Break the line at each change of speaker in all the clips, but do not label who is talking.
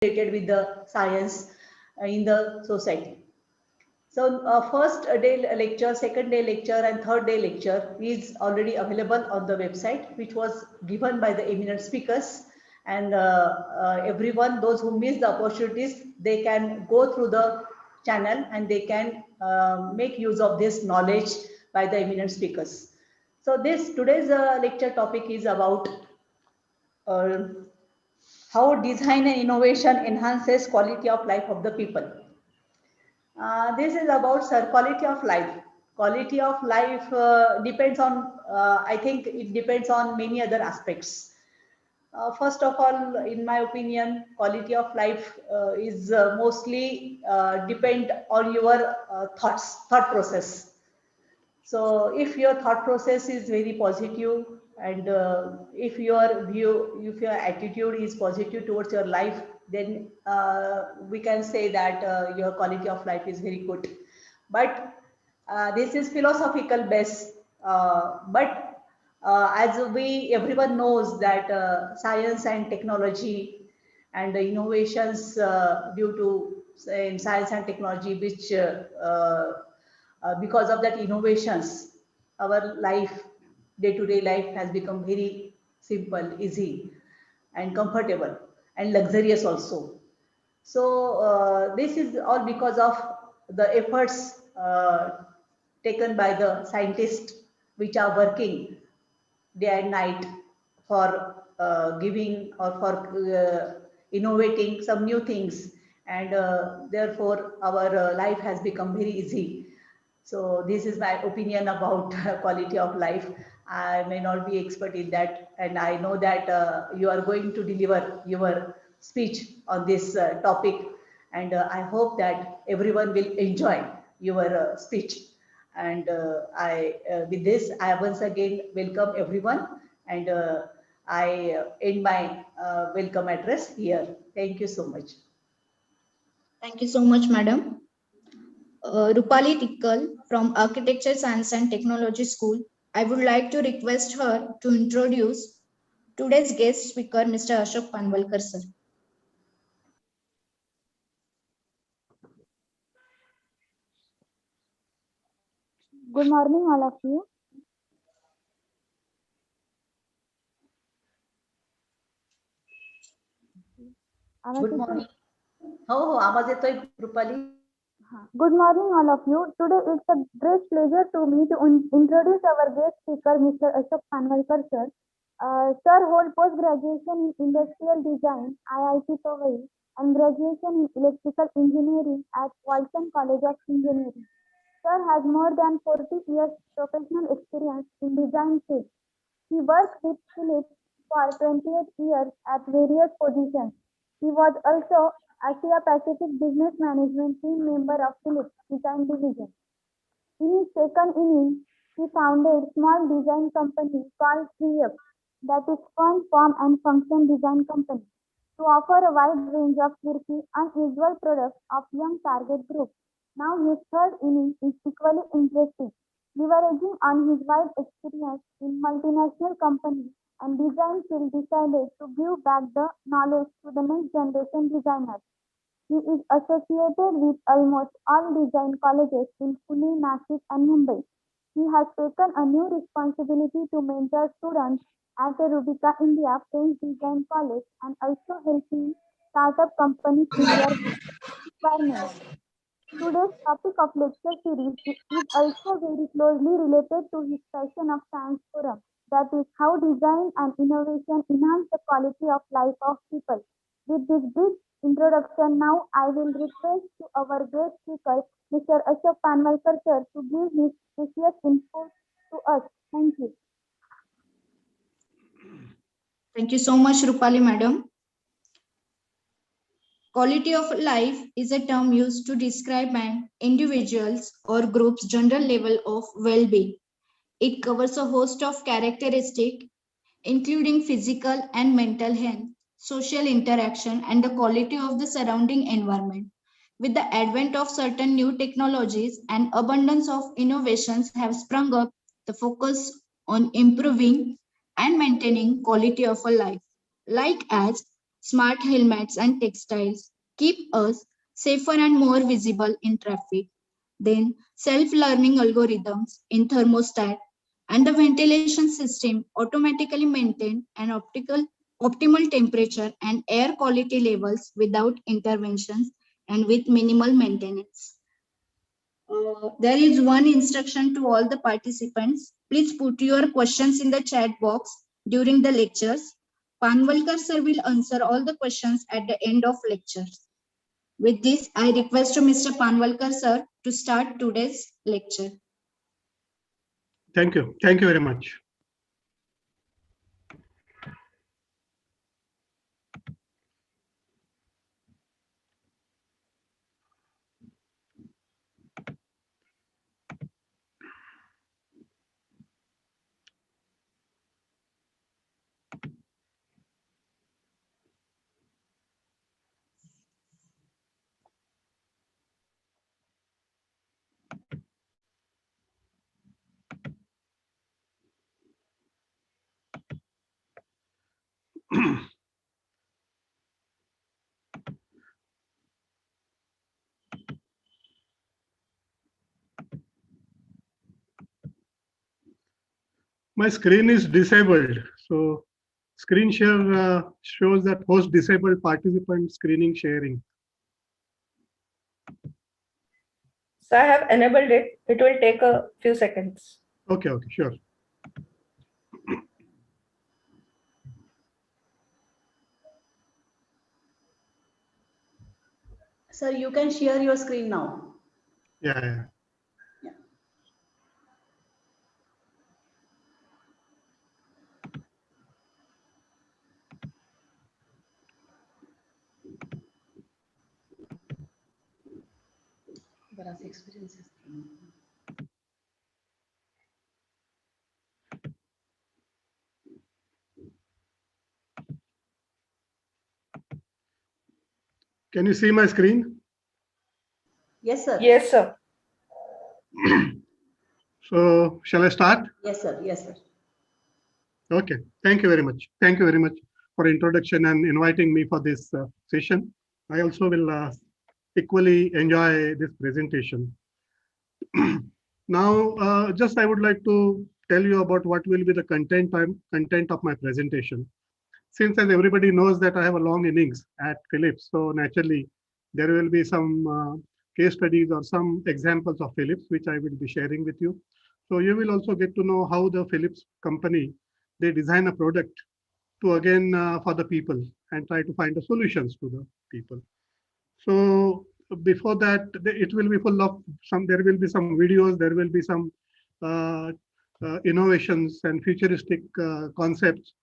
related with the science in the society. So first day lecture, second day lecture and third day lecture is already available on the website, which was given by the eminent speakers. And everyone, those who miss the opportunities, they can go through the channel and they can make use of this knowledge by the eminent speakers. So today's lecture topic is about uh, how design and innovation enhances quality of life of the people. This is about quality of life. Quality of life depends on, I think it depends on many other aspects. First of all, in my opinion, quality of life is mostly depend on your thought process. So if your thought process is very positive and if your attitude is positive towards your life, then we can say that your quality of life is very good. But this is philosophical base. But as everyone knows that science and technology and the innovations due to in science and technology, which because of that innovations, our life, day-to-day life has become very simple, easy, and comfortable, and luxurious also. So this is all because of the efforts taken by the scientists, which are working day and night for giving or for innovating some new things, and therefore our life has become very easy. So this is my opinion about quality of life. I may not be expert in that, and I know that you are going to deliver your speech on this topic, and I hope that everyone will enjoy your speech. And with this, I once again welcome everyone, and I end my welcome address here. Thank you so much.
Thank you so much, Madam. Rupali Tikkal from Architecture, Science and Technology School. I would like to request her to introduce today's guest speaker, Mr. Ashok Panwalkar, sir.
Good morning, all of you.
Good morning. हो आवाज येतोय Rupali?
Good morning, all of you. Today it's a great pleasure to me to introduce our guest speaker, Mr. Ashok Panwalkar, sir. Sir hold post-graduation in Industrial Design, IIT Powai, and graduation in Electrical Engineering at Walton College of Engineering. Sir has more than 40 years professional experience in design field. He worked with Philips for 28 years at various positions. He was also Asia Pacific Business Management Team member of Philips Design Division. In his second innings, he founded small design company called 3F, that is Fun, Form and Function Design Company, to offer a wide range of quirky, unusual products of young target group. Now his third innings is equally interesting, leveraging on his wide experience in multinational companies and design field decided to give back the knowledge to the next generation designers. He is associated with almost all design colleges in Pune, Nashik, and Mumbai. He has taken a new responsibility to mentor students at the Rubika India French Design College and also helping startup companies in their requirements. Today's topic of lecture series is also very closely related to his passion of science forum, that is how design and innovation enhance the quality of life of people. With this brief introduction, now I will request to our guest speaker, Mr. Ashok Panwalkar sir, to give his precious input to us. Thank you.
Thank you so much, Rupali Madam. Quality of life is a term used to describe an individual's or group's general level of well-being. It covers a host of characteristics, including physical and mental health, social interaction, and the quality of the surrounding environment. With the advent of certain new technologies and abundance of innovations have sprung up, the focus on improving and maintaining quality of a life, like as smart helmets and textiles keep us safer and more visible in traffic. Then self-learning algorithms in thermostat and the ventilation system automatically maintain an optimal temperature and air quality levels without interventions and with minimal maintenance. There is one instruction to all the participants. Please put your questions in the chat box during the lectures. Panwalkar sir will answer all the questions at the end of lectures. With this, I request to Mr. Panwalkar sir to start today's lecture.
Thank you. Thank you very much. My screen is disabled, so screen share shows that host disabled participant screening sharing.
So I have enabled it. It will take a few seconds.
Okay, sure.
Sir, you can share your screen now.
Yeah.
Experiences.
Can you see my screen?
Yes, sir.
Yes, sir.
So shall I start?
Yes, sir. Yes, sir.
Okay. Thank you very much. Thank you very much for introduction and inviting me for this session. I also will equally enjoy this presentation. Now, just I would like to tell you about what will be the content of my presentation. Since as everybody knows that I have a long innings at Philips, so naturally there will be some case studies or some examples of Philips which I will be sharing with you. So you will also get to know how the Philips company, they design a product to again for the people and try to find the solutions to the people. So before that, it will be full of some, there will be some videos, there will be some uh, innovations and futuristic concepts.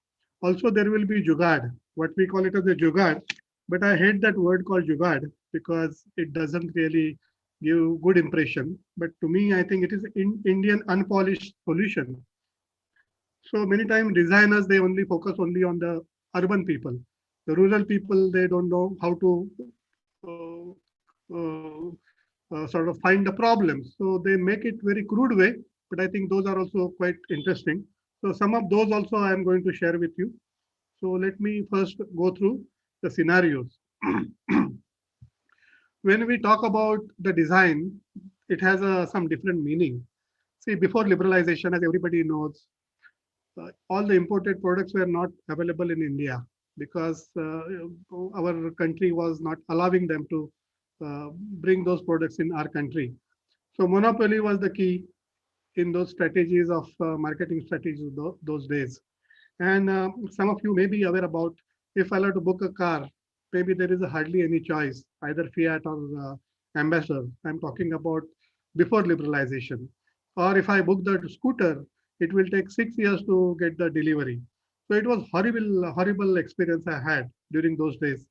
Also, there will be Jugaad, what we call it as a Jugaad. But I hate that word called Jugaad because it doesn't really give good impression. But to me, I think it is Indian unpolished solution. So many times designers, they only focus only on the urban people. The rural people, they don't know how to sort of find the problems. So they make it very crude way, but I think those are also quite interesting. So some of those also I am going to share with you. So let me first go through the scenarios. When we talk about the design, it has some different meaning. See, before liberalization, as everybody knows, all the imported products were not available in India because our country was not allowing them to bring those products in our country. So monopoly was the key in those strategies of marketing strategies those days. And some of you may be aware about, if I were to book a car, maybe there is hardly any choice, either Fiat or Ambassador. I'm talking about before liberalization. Or if I book the scooter, it will take 6 years to get the delivery. So it was horrible experience I had during those days.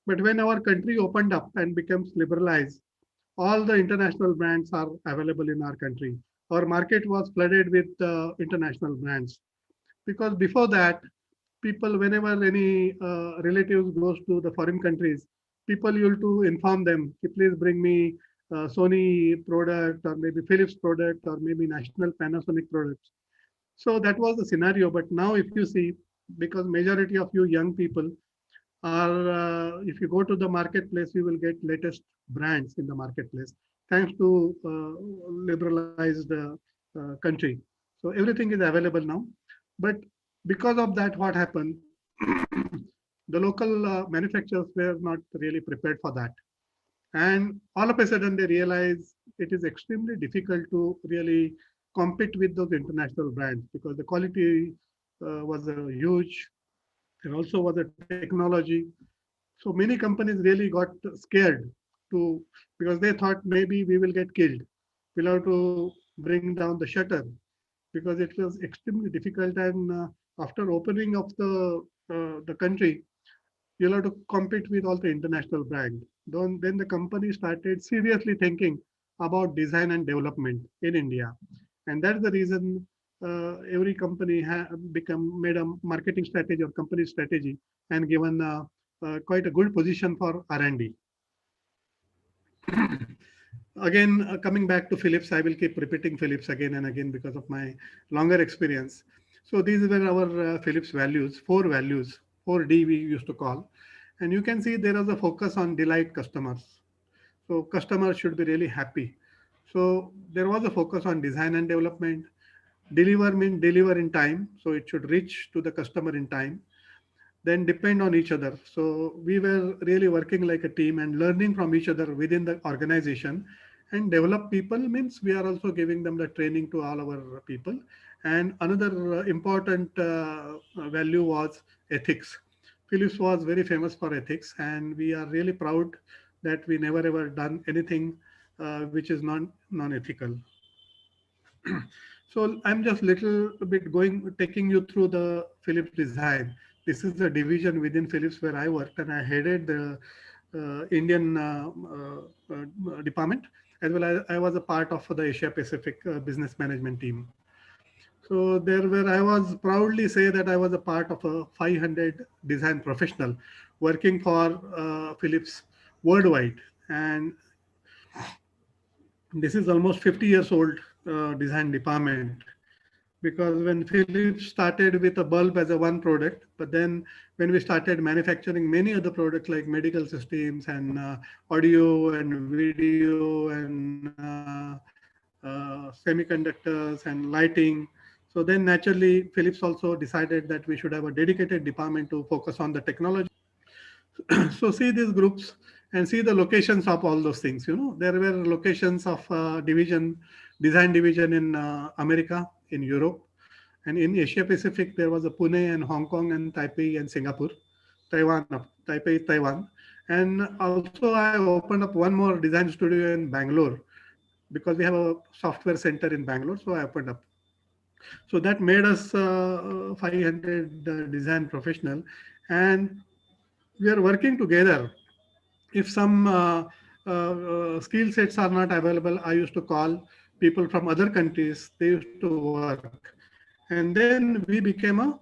But when our country opened up and becomes liberalized, all the international brands are available in our country. Our market was flooded with international brands. Because before that, people, whenever any relatives goes to the foreign countries, people used to inform them, please bring me Sony product or maybe Philips product or maybe national Panasonic products. So that was the scenario. But now if you see, because majority of you young people, Or if you go to the marketplace, you will get latest brands in the marketplace, thanks to liberalized country. So everything is available now. But because of that, what happened? The local manufacturers were not really prepared for that. And all of a sudden, they realize it is extremely difficult to really compete with those international brands because the quality was huge. There also was a technology. So many companies really got scared to, because they thought maybe we will get killed. We'll have to bring down the shutter because it was extremely difficult. And after opening of the country, you'll have to compete with all the international brands. Then the company started seriously thinking about design and development in India, and that's the reason every company become made a marketing strategy or company strategy and given quite a good position for R&D. Again, coming back to Philips, I will keep repeating Philips again and again because of my longer experience. So these were our Philips values, 4 values, 4D we used to call. And you can see there is a focus on delight customers. So customers should be really happy. So there was a focus on design and development. Deliver means deliver in time. So it should reach to the customer in time, then depend on each other. So we were really working like a team and learning from each other within the organization. And develop people means we are also giving them the training to all our people. And another important value was ethics. Philips was very famous for ethics, and we are really proud that we never ever done anything which is non-ethical. So I'm just little bit taking you through the Philips design. This is the division within Philips where I worked, and I headed the Indian department, as well as I was a part of the Asia Pacific business management team. So there where I was proudly say that I was a part of a 500 design professional working for Philips worldwide. And this is almost 50 years old design department, because when Philips started with a bulb as a one product, but then when we started manufacturing many other products like medical systems and audio and video and semiconductors and lighting, so then naturally Philips also decided that we should have a dedicated department to focus on the technology. So see these groups and see the locations of all those things. There were locations of design division in America, in Europe, and in Asia Pacific there was a Pune and Hong Kong and Taipei and Singapore, Taiwan, Taipei, Taiwan. And also I opened up one more design studio in Bangalore because we have a software center in Bangalore, so I opened up. So that made us 500 design professional, and we are working together. If some skill sets are not available, I used to call people from other countries. They used to work, and then we became a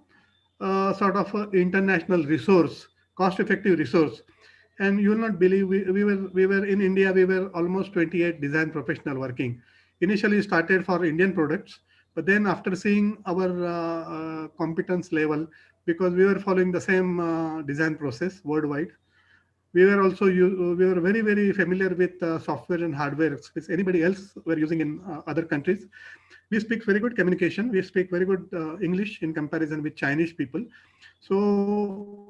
sort of a international resource, cost-effective resource. And you will not believe, we were in India. We were almost 28 design professional working. Initially started for Indian products, but then after seeing our competence level, because we were following the same design process worldwide, we were very familiar with software and hardware which anybody else were using in other countries. We speak very good communication, we speak very good English in comparison with Chinese people. So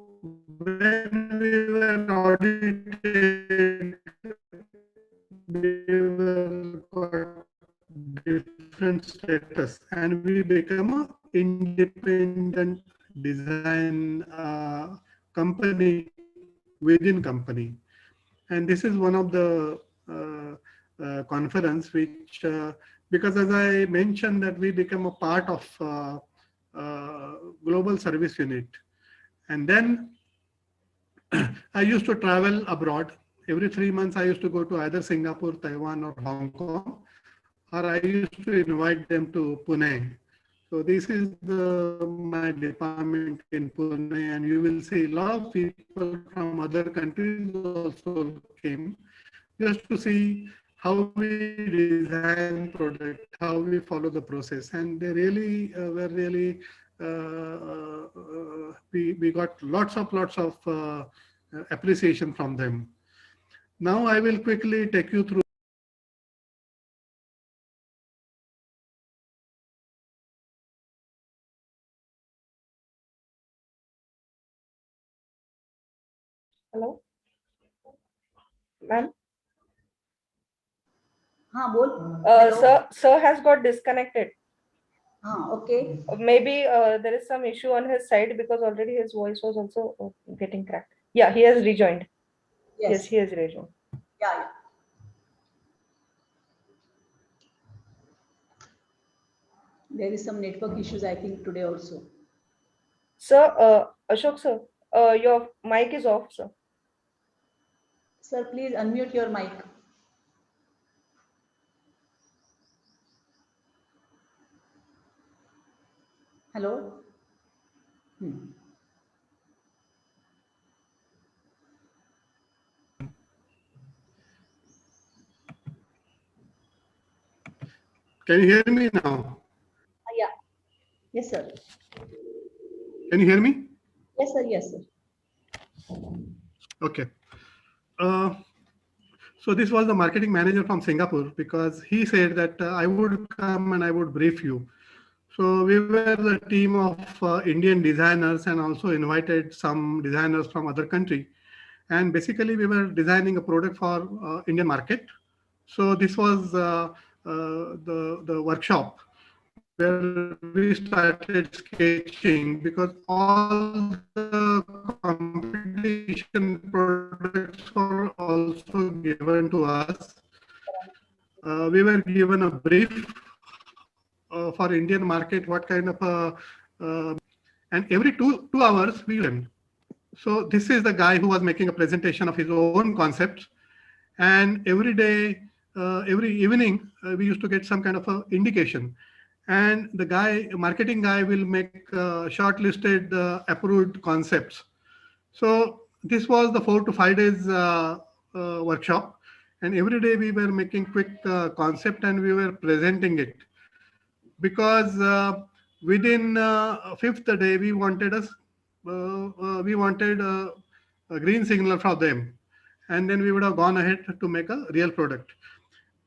when we were audited, we were got different status, and we become a independent design company within company. And this is one of the conference which, because as I mentioned that we become a part of global service unit. And then I used to travel abroad. Every 3 months, I used to go to either Singapore, Taiwan, or Hong Kong, or I used to invite them to Pune. So this is my department in Pune, and you will see a lot of people from other countries also came just to see how we design product, how we follow the process. And they really were really we got lots of appreciation from them. Now I will quickly take you through.
Hello, ma'am.
हाँ बोल.
Sir has got disconnected.
हाँ okay.
Maybe there is some issue on his side because already his voice was also getting cracked. Yeah, he has rejoined. Yes, he has rejoined.
Yeah. There is some network issues, I think, today also.
Sir, Ashok sir, your mic is off, sir.
Sir, please unmute your mic. Hello?
Can you hear me now?
Yeah. Yes, sir.
Can you hear me?
Yes, sir. Yes, sir.
Okay. So this was the marketing manager from Singapore, because he said that I would come and I would brief you. So we were the team of Indian designers and also invited some designers from other country. And basically we were designing a product for Indian market. So this was the workshop where we started sketching, because all the competition products were also given to us. We were given a brief for Indian market, what kind of and every two hours we learned. So this is the guy who was making a presentation of his own concepts, and every day, every evening, we used to get some kind of a indication. And the guy, marketing guy, will make shortlisted approved concepts. So this was the 4 to 5 days workshop, and every day we were making quick concept and we were presenting it, because within fifth day we wanted a green signal from them, and then we would have gone ahead to make a real product.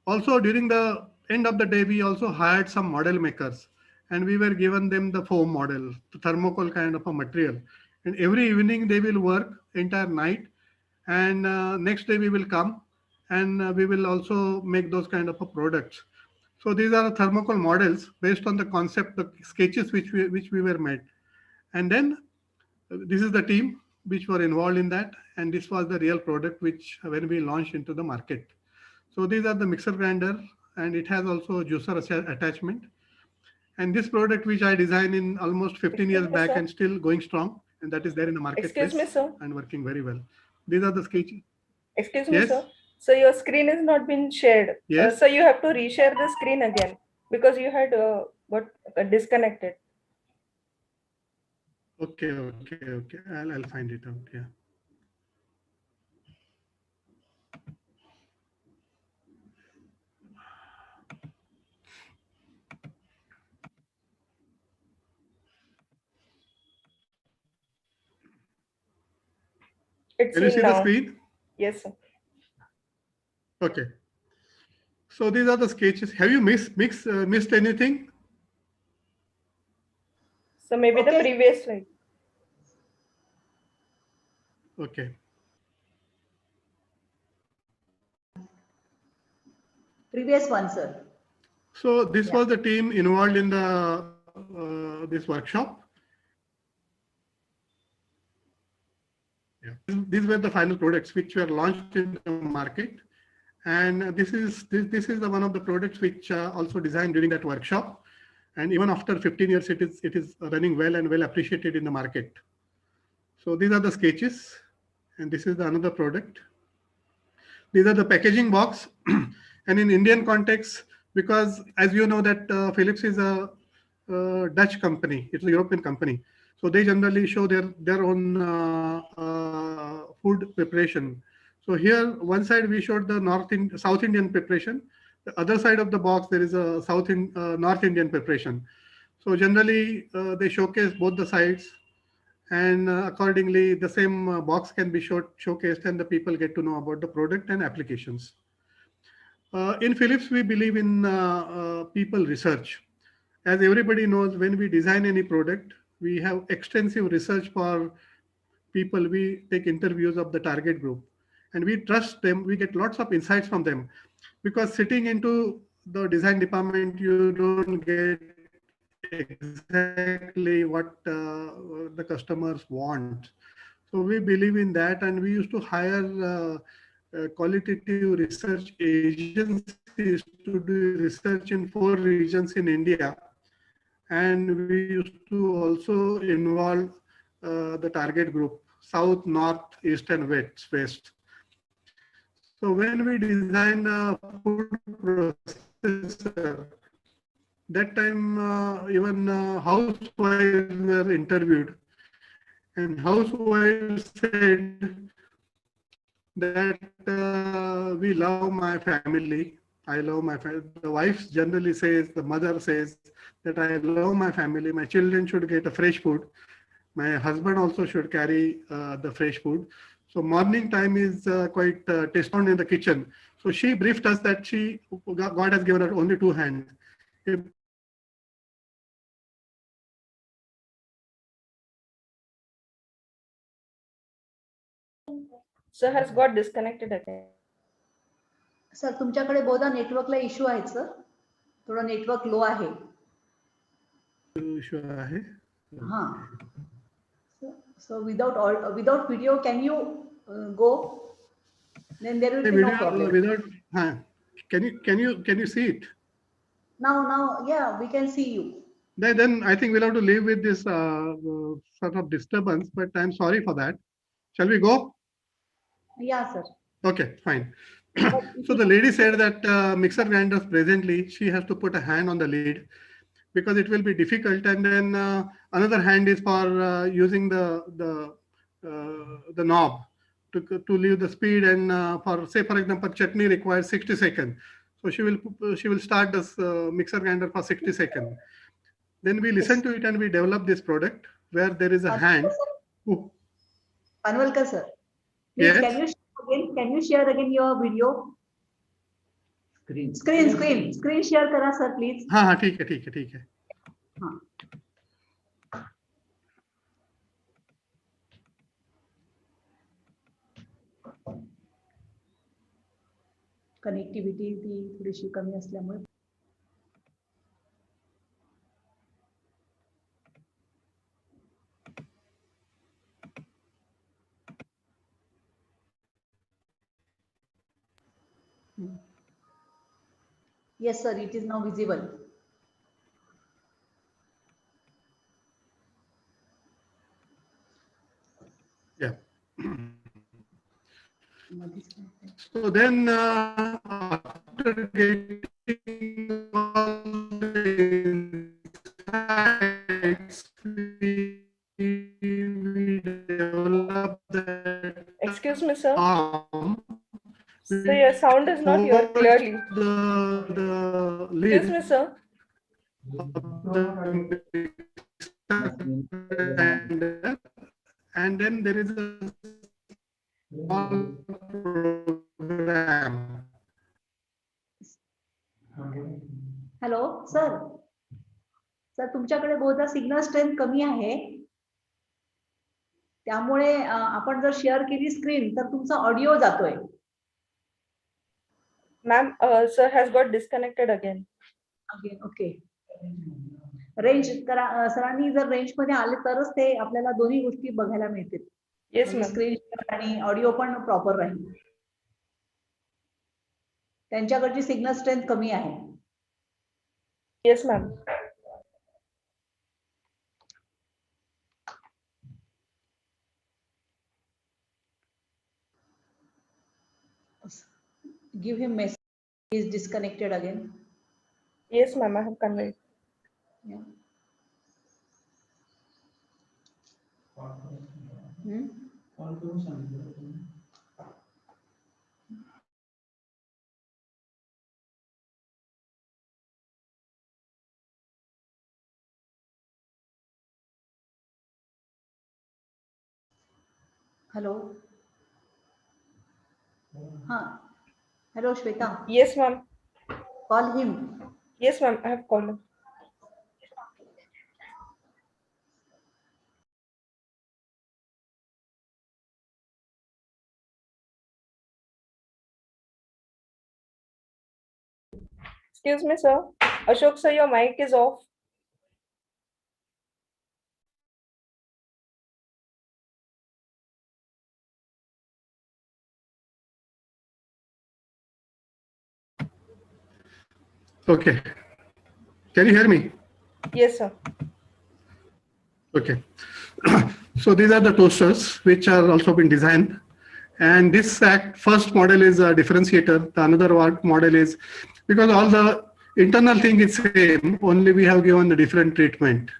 Also, during the end of the day, we also hired some model makers, and we were given them the foam model, the thermocol kind of a material. And every evening they will work entire night, and next day we will come and we will also make those kind of a products. So these are the thermocol models based on the concept, the sketches which we were made. And then this is the team which were involved in that, and this was the real product which when we launched into the market. So these are the mixer grinder, and it has also juicer attachment. And this product which I designed in almost 15 years back and still going strong, and that is there in the marketplace.
Excuse me, sir.
And working very well. These are the sketches.
Excuse me, sir. So your screen has not been shared.
Yes.
So you have to reshare the screen again because you had got disconnected.
Okay. I'll find it out. Yeah.
It's
Can you see
now.
the screen?
Yes, sir.
Okay. So these are the sketches. Have you missed anything?
So maybe the previous slide.
Okay.
Previous one, sir.
So this was the team involved in the this workshop. Yeah. These were the final products which were launched in the market, and this is the one of the products which also designed during that workshop, and even after 15 years it is running well and well appreciated in the market. So these are the sketches, and this is the another product. These are the packaging box, and in Indian context, because as you know that Philips is a Dutch company, it's a European company. So they generally show their own food preparation. So here, one side we showed the South Indian preparation. The other side of the box, there is a North Indian preparation. So generally, they showcase both the sides, and accordingly, the same box can be showcased, and the people get to know about the product and applications. In Philips, we believe in people research. As everybody knows, when we design any product, we have extensive research for people. We take interviews of the target group, and we trust them. We get lots of insights from them, because sitting into the design department, you don't get exactly what the customers want. So we believe in that, and we used to hire qualitative research agencies to do research in 4 regions in India, and we used to also involve the target group: south, north, east, and west. So when we design a food processor, that time even housewives were interviewed, and housewives said that we love my family. I love my family. The wife generally says, the mother says that I love my family. My children should get a fresh food. My husband also should carry the fresh food. So morning time is quite testimony in the kitchen. So she briefed us that God has given her only 2 hands. A breakfast should be ready by 7 a.m. and
Sir has got disconnected again.
Sir तुमच्याकडे बहुधा नेटवर्कला issue आहेत sir, थोडा network लो आहे.
issue आहे.
हां. So without video, can you go? Then there will be no problem.
Can you see it?
Now, yeah, we can see you.
Then I think we'll have to live with this sort of disturbance, but I'm sorry for that. Shall we go?
Yeah, sir.
Okay, fine. So the lady said that mixer grinders presently, she has to put a hand on the lid because it will be difficult, and then another hand is for using the knob to leave the speed, and for, say for example, chutney requires 60 seconds. So she will start this mixer grinder for 60 seconds. Then we listen to it and we develop this product where there is a hand.
Panwalkar sir, please,
Yes.
can you share again your video? Screen share करा sir, please.
हाँ ठीक है.
हाँ. Connectivity ती थोडीशी कमी असल्यामुळे. Yes, sir, it is now visible.
Yeah. So then after getting all the insights, we develop that.
Excuse me, sir.
So
your sound is not here clearly.
The lid.
Excuse me, sir.
And then there is a small program.
Hello sir, तुमच्याकडे बहुधा signal strength कमी आहे, त्यामुळे आपण जर share केली screen तर तुमचा ऑडिओ जातोय.
Ma'am, sir has got disconnected again.
Okay. Range करा सरांनी, जर रेंज मध्ये आले तरच ते आपल्याला दोन्ही गोष्टी बघायला मिळतील.
Yes, ma'am.
स्क्रीन शेअर आणि ऑडिओ पण प्रॉपर राहील. त्यांच्याकडची सिग्नल स्ट्रेंथ कमी आहे.
Yes, ma'am.
Give him message. He is disconnected again.
Yes, ma'am. I have conveyed.
Yeah. Hello. Huh. Hello, Shweta.
Yes, ma'am.
Call him.
Yes, ma'am. I have called him. Excuse me, sir. Ashok, sir, your mic is off.
Okay. Can you hear me?
Yes, sir.
Okay. So these are the toasters which are also been designed. And this first model is a differentiator. The another model is because all the internal thing is same, only we have given the different treatment.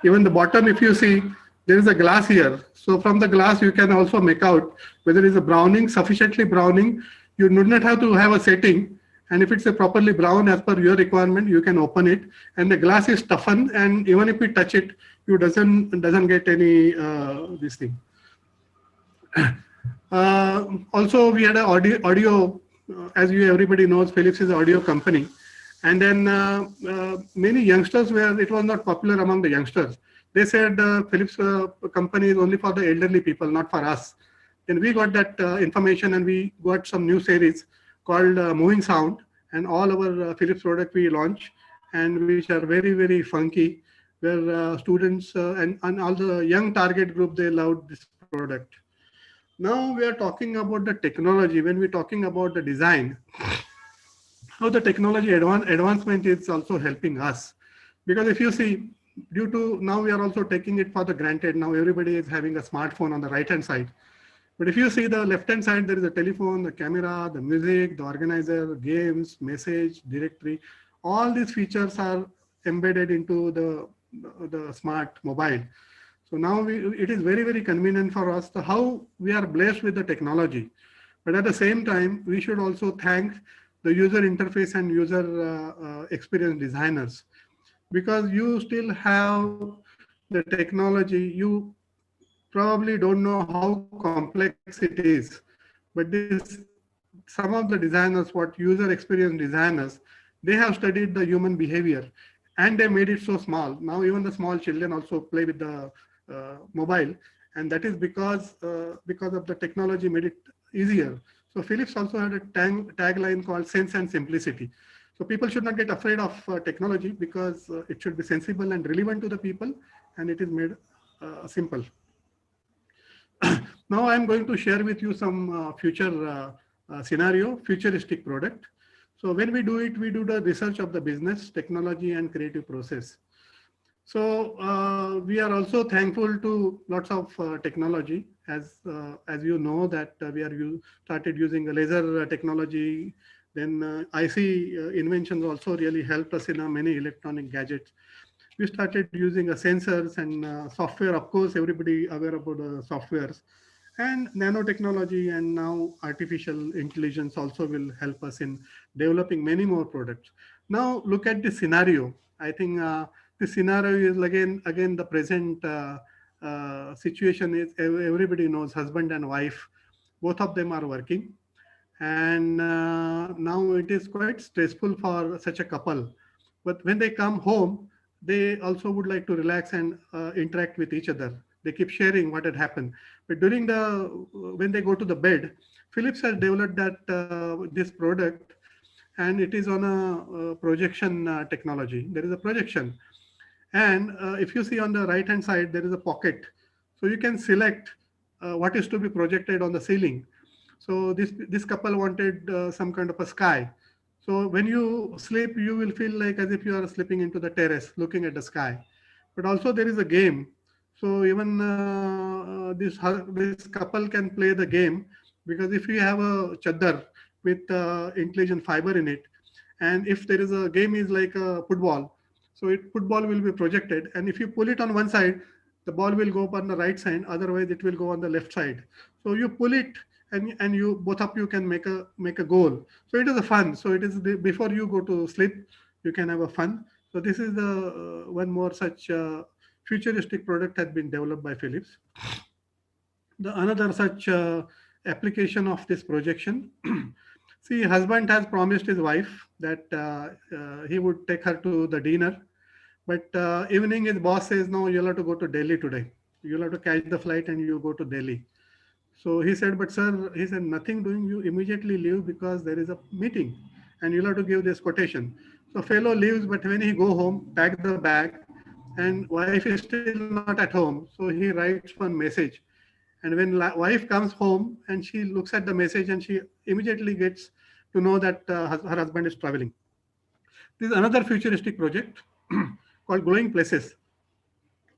Even the bottom, if you see, there is a glass here. So from the glass, you can also make out whether it is a browning, sufficiently browning. You do not have to have a setting. And if it's a properly brown as per your requirement, you can open it. And the glass is toughened. And even if you touch it, you doesn't get any this thing. Also, we had an audio as you everybody knows, Philips is an audio company. And then many youngsters where it was not popular among the youngsters. They said Philips company is only for the elderly people, not for us. Then we got that information and we got some new series called Moving Sound, and all our Philips product we launch, and which are very, very funky, where students and all the young target group, they loved this product. Now we are talking about the technology. When we're talking about the design, how the technology advancement is also helping us. Because if you see, due to now we are also taking it for the granted. Now everybody is having a smartphone on the right hand side. But if you see the left hand side, there is a telephone, the camera, the music, the organizer, games, message, directory. All these features are embedded into the smart mobile. So now it is very, very convenient for us to how we are blessed with the technology. But at the same time, we should also thank the user interface and user experience designers, because you still have the technology. You probably don't know how complex it is, but some of the designers, what user experience designers, they have studied the human behavior and they made it so small. Now even the small children also play with the mobile, and that is because of the technology made it easier. So Philips also had a tagline called sense and simplicity. So people should not get afraid of technology, because it should be sensible and relevant to the people, and it is made simple. Now I'm going to share with you some futuristic product. So when we do it, we do the research of the business, technology, and creative process. So we are also thankful to lots of technology, as you know that started using a laser technology. Then IC inventions also really helped us in many electronic gadgets. We started using sensors and software. Of course, everybody aware about the softwares, and nanotechnology, and now artificial intelligence also will help us in developing many more products. Now look at the scenario. I think the scenario is again the present situation is everybody knows husband and wife, both of them are working, and now it is quite stressful for such a couple. But when they come home, they also would like to relax and interact with each other. They keep sharing what had happened. But during when they go to the bed, Philips has developed this product, and it is on a projection technology. There is a projection, and if you see on the right hand side, there is a pocket. So you can select what is to be projected on the ceiling. So this couple wanted some kind of a sky. So when you sleep, you will feel like as if you are sleeping into the terrace, looking at the sky. But also there is a game. So even this couple can play the game, because if you have a chadar with intelligent fiber in it, and if there is a game is like a football, so football will be projected, and if you pull it on one side, the ball will go up on the right side. Otherwise, it will go on the left side. So you pull it, and you both of you can make a goal. So it is a fun. So it is before you go to sleep, you can have a fun. So this is the one more such futuristic product has been developed by Philips. The another such application of this projection. See, husband has promised his wife that he would take her to the dinner, but evening his boss says, no, you'll have to go to Delhi today. You'll have to catch the flight and you go to Delhi. So he said, but sir, he said, nothing doing, you immediately leave because there is a meeting and you'll have to give this quotation. So fellow leaves, but when he go home, pack the bag, and wife is still not at home. So he writes one message. And when wife comes home and she looks at the message and she immediately gets to know that her husband is traveling. This is another futuristic project called Glowing Places.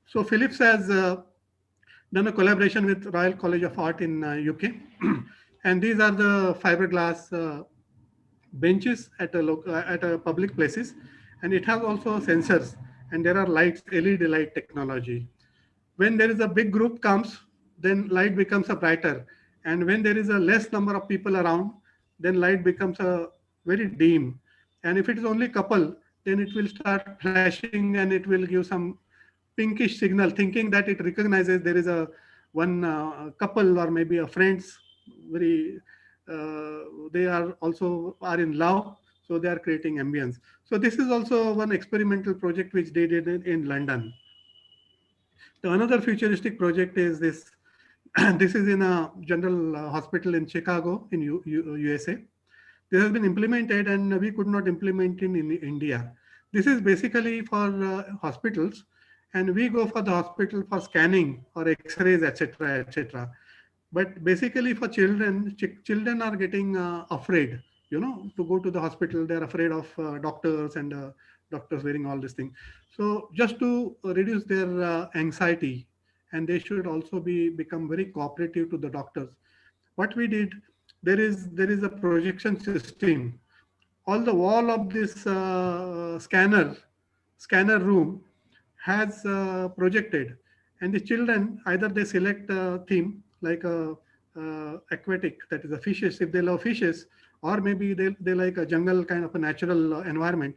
So Philips has done a collaboration with Royal College of Art in UK. And these are the fiberglass benches at a public places, and it has also sensors, and there are lights, LED light technology. When there is a big group comes, then light becomes a brighter, and when there is a less number of people around, then light becomes a very dim. And if it is only couple, then it will start flashing and it will give some pinkish signal, thinking that it recognizes there is a one couple or maybe a friends, very they are also are in love, so they are creating ambience. So this is also one experimental project which they did in London. The another futuristic project is this. This is in a general hospital in Chicago in USA. This has been implemented and we could not implement in India. This is basically for hospitals, and we go for the hospital for scanning or x-rays, etc., etc. But basically for children, children are getting afraid, to go to the hospital. They're afraid of doctors and doctors wearing all this thing. So just to reduce their anxiety, and they should also become very cooperative to the doctors. What we did, there is a projection system. All the wall of this scanner room has projected, and the children either they select a theme like a aquatic, that is a fishes if they love fishes, or maybe they like a jungle kind of a natural environment.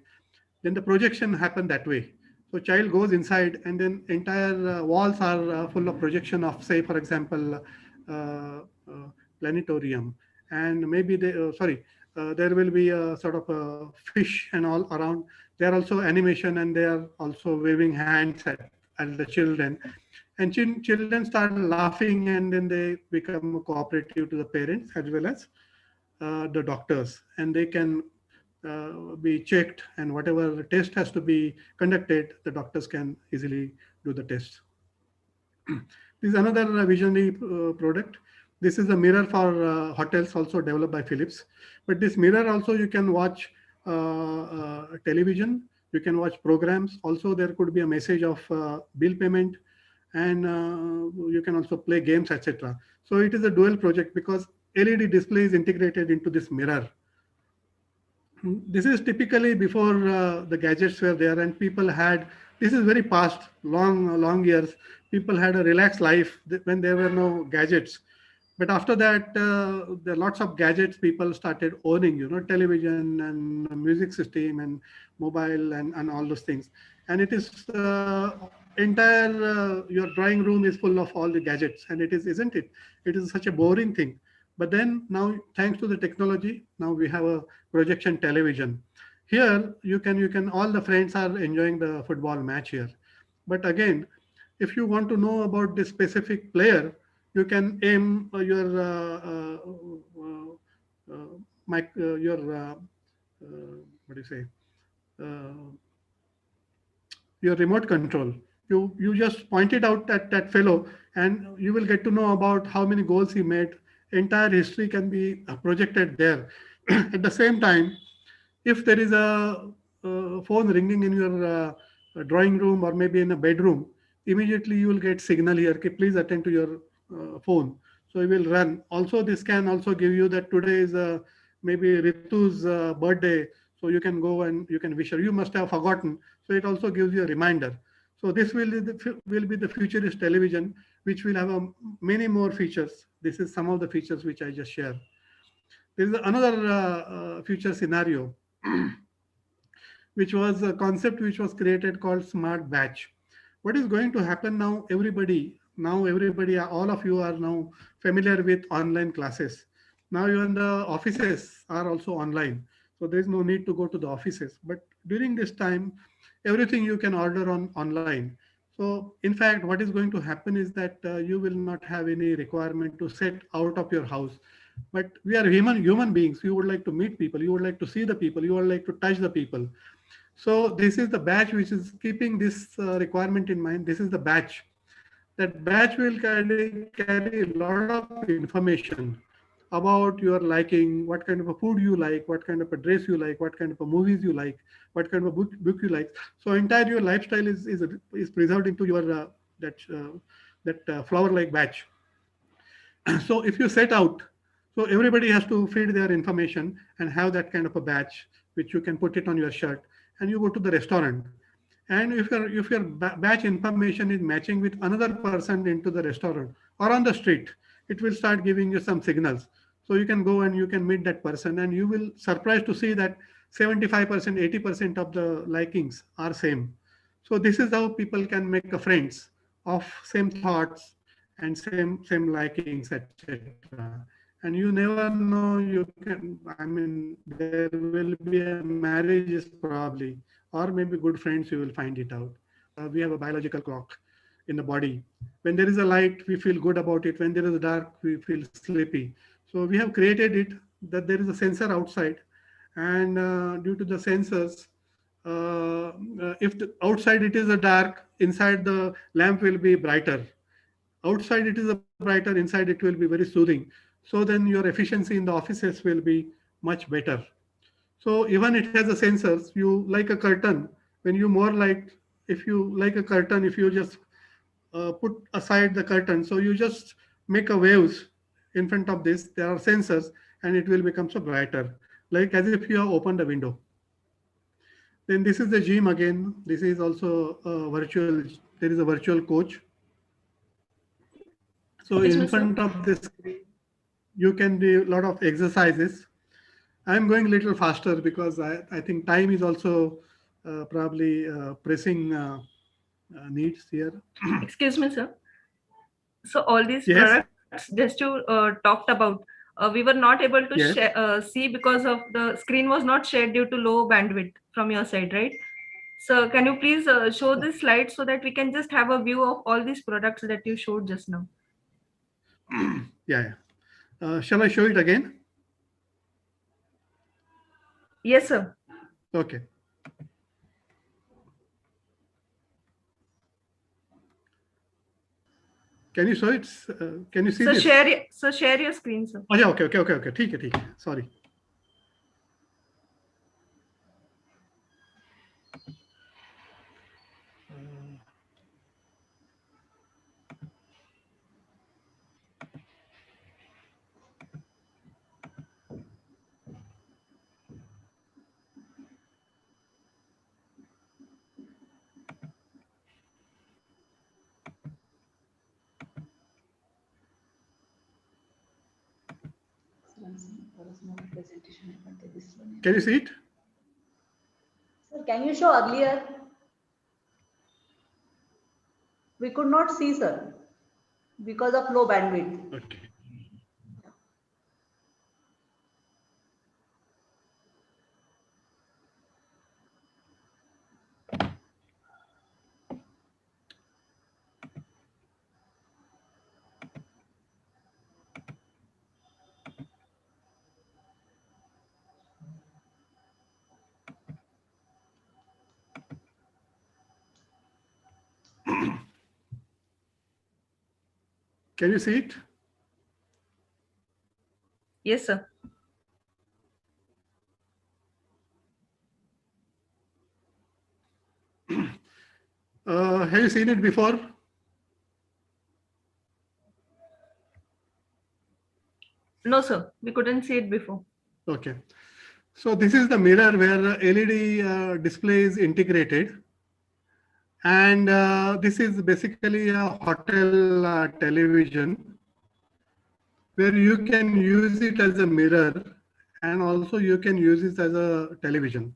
Then the projection happen that way. So child goes inside, and then entire walls are full of projection of, say, for example, planetarium, and maybe there will be a sort of a fish and all around. There are also animation, and they are also waving hands at the children, and children start laughing, and then they become cooperative to the parents as well as the doctors, and they can be checked, and whatever test has to be conducted, the doctors can easily do the test. This is another visionary product. This is a mirror for hotels, also developed by Philips. But this mirror also you can watch television, you can watch programs. Also there could be a message of bill payment, and you can also play games, etc. So it is a dual project because LED display is integrated into this mirror. This is typically before the gadgets were there, and people had, this is very past, long years, people had a relaxed life when there were no gadgets. But after that, there are lots of gadgets people started owning, television and music system and mobile and all those things. And it is entire, your drawing room is full of all the gadgets, and it is, isn't it? It is such a boring thing. But then now, thanks to the technology, now we have a projection television. Here, you can, all the friends are enjoying the football match here. But again, if you want to know about this specific player, you can aim your what do you say? Your remote control. You just point it out at that fellow, and you will get to know about how many goals he made. Entire history can be projected there. At the same time, if there is a phone ringing in your drawing room or maybe in a bedroom, immediately you will get signal here, okay, please attend to your phone. So you will run. Also, this can also give you that today is maybe Ritu's birthday, so you can go and you can wish her. You must have forgotten, so it also gives you a reminder. So this will be the futurist television, which will have many more features. This is some of the features which I just shared. There is another future scenario, which was a concept which was created called smart batch. What is going to happen now? Everybody, now everybody, all of you are now familiar with online classes. Now even the offices are also online. So there is no need to go to the offices. But during this time, everything you can order on online. So in fact, what is going to happen is that you will not have any requirement to set out of your house. But we are human beings. You would like to meet people. You would like to see the people. You would like to touch the people. So this is the batch which is keeping this requirement in mind. This is the batch. That batch will carry a lot of information about your liking, what kind of a food you like, what kind of a dress you like, what kind of a movies you like, what kind of a book you like. So entire your lifestyle is preserved into your that flower like batch. So if you set out, so everybody has to feed their information and have that kind of a batch which you can put it on your shirt, and you go to the restaurant. And if your batch information is matching with another person into the restaurant or on the street, it will start giving you some signals. So you can go and you can meet that person, and you will surprised to see that 75%, 80% of the likings are same. So this is how people can make a friends of same thoughts and same likings, etc. And you never know, you can, I mean, there will be a marriages probably, or maybe good friends, you will find it out. We have a biological clock in the body. When there is a light, we feel good about it. When there is a dark, we feel sleepy. So we have created it that there is a sensor outside, and due to the sensors, if outside it is a dark, inside the lamp will be brighter. Outside it is a brighter, inside it will be very soothing. So then your efficiency in the offices will be much better. So even it has a sensors. You like a curtain, when you more like, if you like a curtain, if you just put aside the curtain, so you just make a waves in front of this, there are sensors, and it will become so brighter, like as if you have opened a window. Then this is the gym again. This is also a virtual, there is a virtual coach. So
Excuse
in
me, sir.
front of the screen, you can do a lot of exercises. I'm going a little faster because I think time is also probably pressing needs here.
Excuse me, sir. So all these
Yes,
products just you talked about, we were not able to
yes.
see because of the screen was not shared due to low bandwidth from your side, right? So can you please show this slide so that we can just have a view of all these products that you showed just now?
Yeah, yeah. Shall I show it again?
Yes, sir.
Okay. Can you show it? Can you see
So
this?
share your screen, sir.
Oh yeah, okay. ठीक है. Sorry. Can you see it?
Sir, can you show earlier? We could not see, sir, because of low bandwidth.
Okay. Can you see it?
Yes, sir.
Have you seen it before?
No, sir. We couldn't see it before.
Okay. So this is the mirror where LED display is integrated. And this is basically a hotel television where you can use it as a mirror, and also you can use it as a television.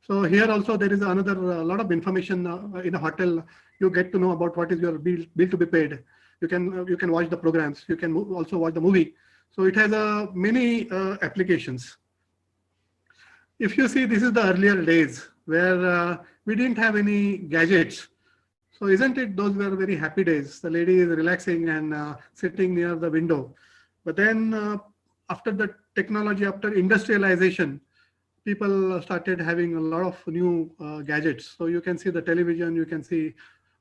So here also there is another lot of information in a hotel. You get to know about what is your bill to be paid. you can watch the programs, you can also watch the movie. So it has many applications. If you see, this is the earlier days where we didn't have any gadgets. So isn't it, those were very happy days. The lady is relaxing and sitting near the window. But then after the technology, after industrialization, people started having a lot of new gadgets. So you can see the television, you can see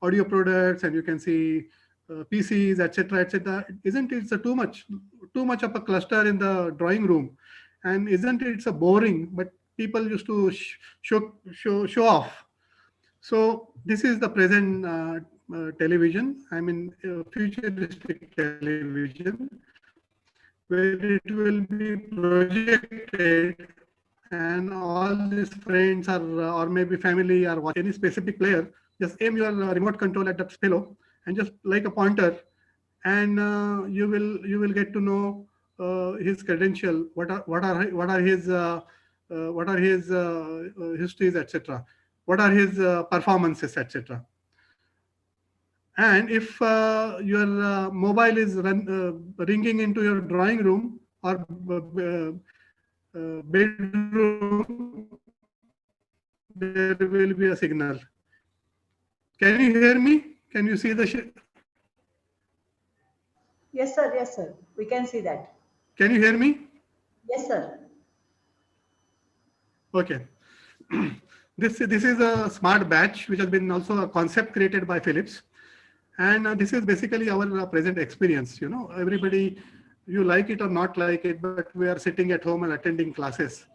audio products, and you can see PCs, etc., etc. Isn't it too much of a cluster in the drawing room? And isn't it so boring? But people used to show off. So this is the present television. I mean, futuristic television, where it will be projected, and all these friends or maybe family are watching any specific player. Just aim your remote control at that fellow, and just like a pointer, and you will get to know his credential. What are his histories, etc. What are his performances, etc. And if your mobile is ringing into your drawing room or bedroom, there will be a signal. Can you hear me? Can you see the?
Yes, sir. Yes, sir. We can see that.
Can you hear me?
Yes, sir.
Okay. This is a smart batch, which has been also a concept created by Philips. And this is basically our present experience. You know, everybody, you like it or not like it, but we are sitting at home and attending classes.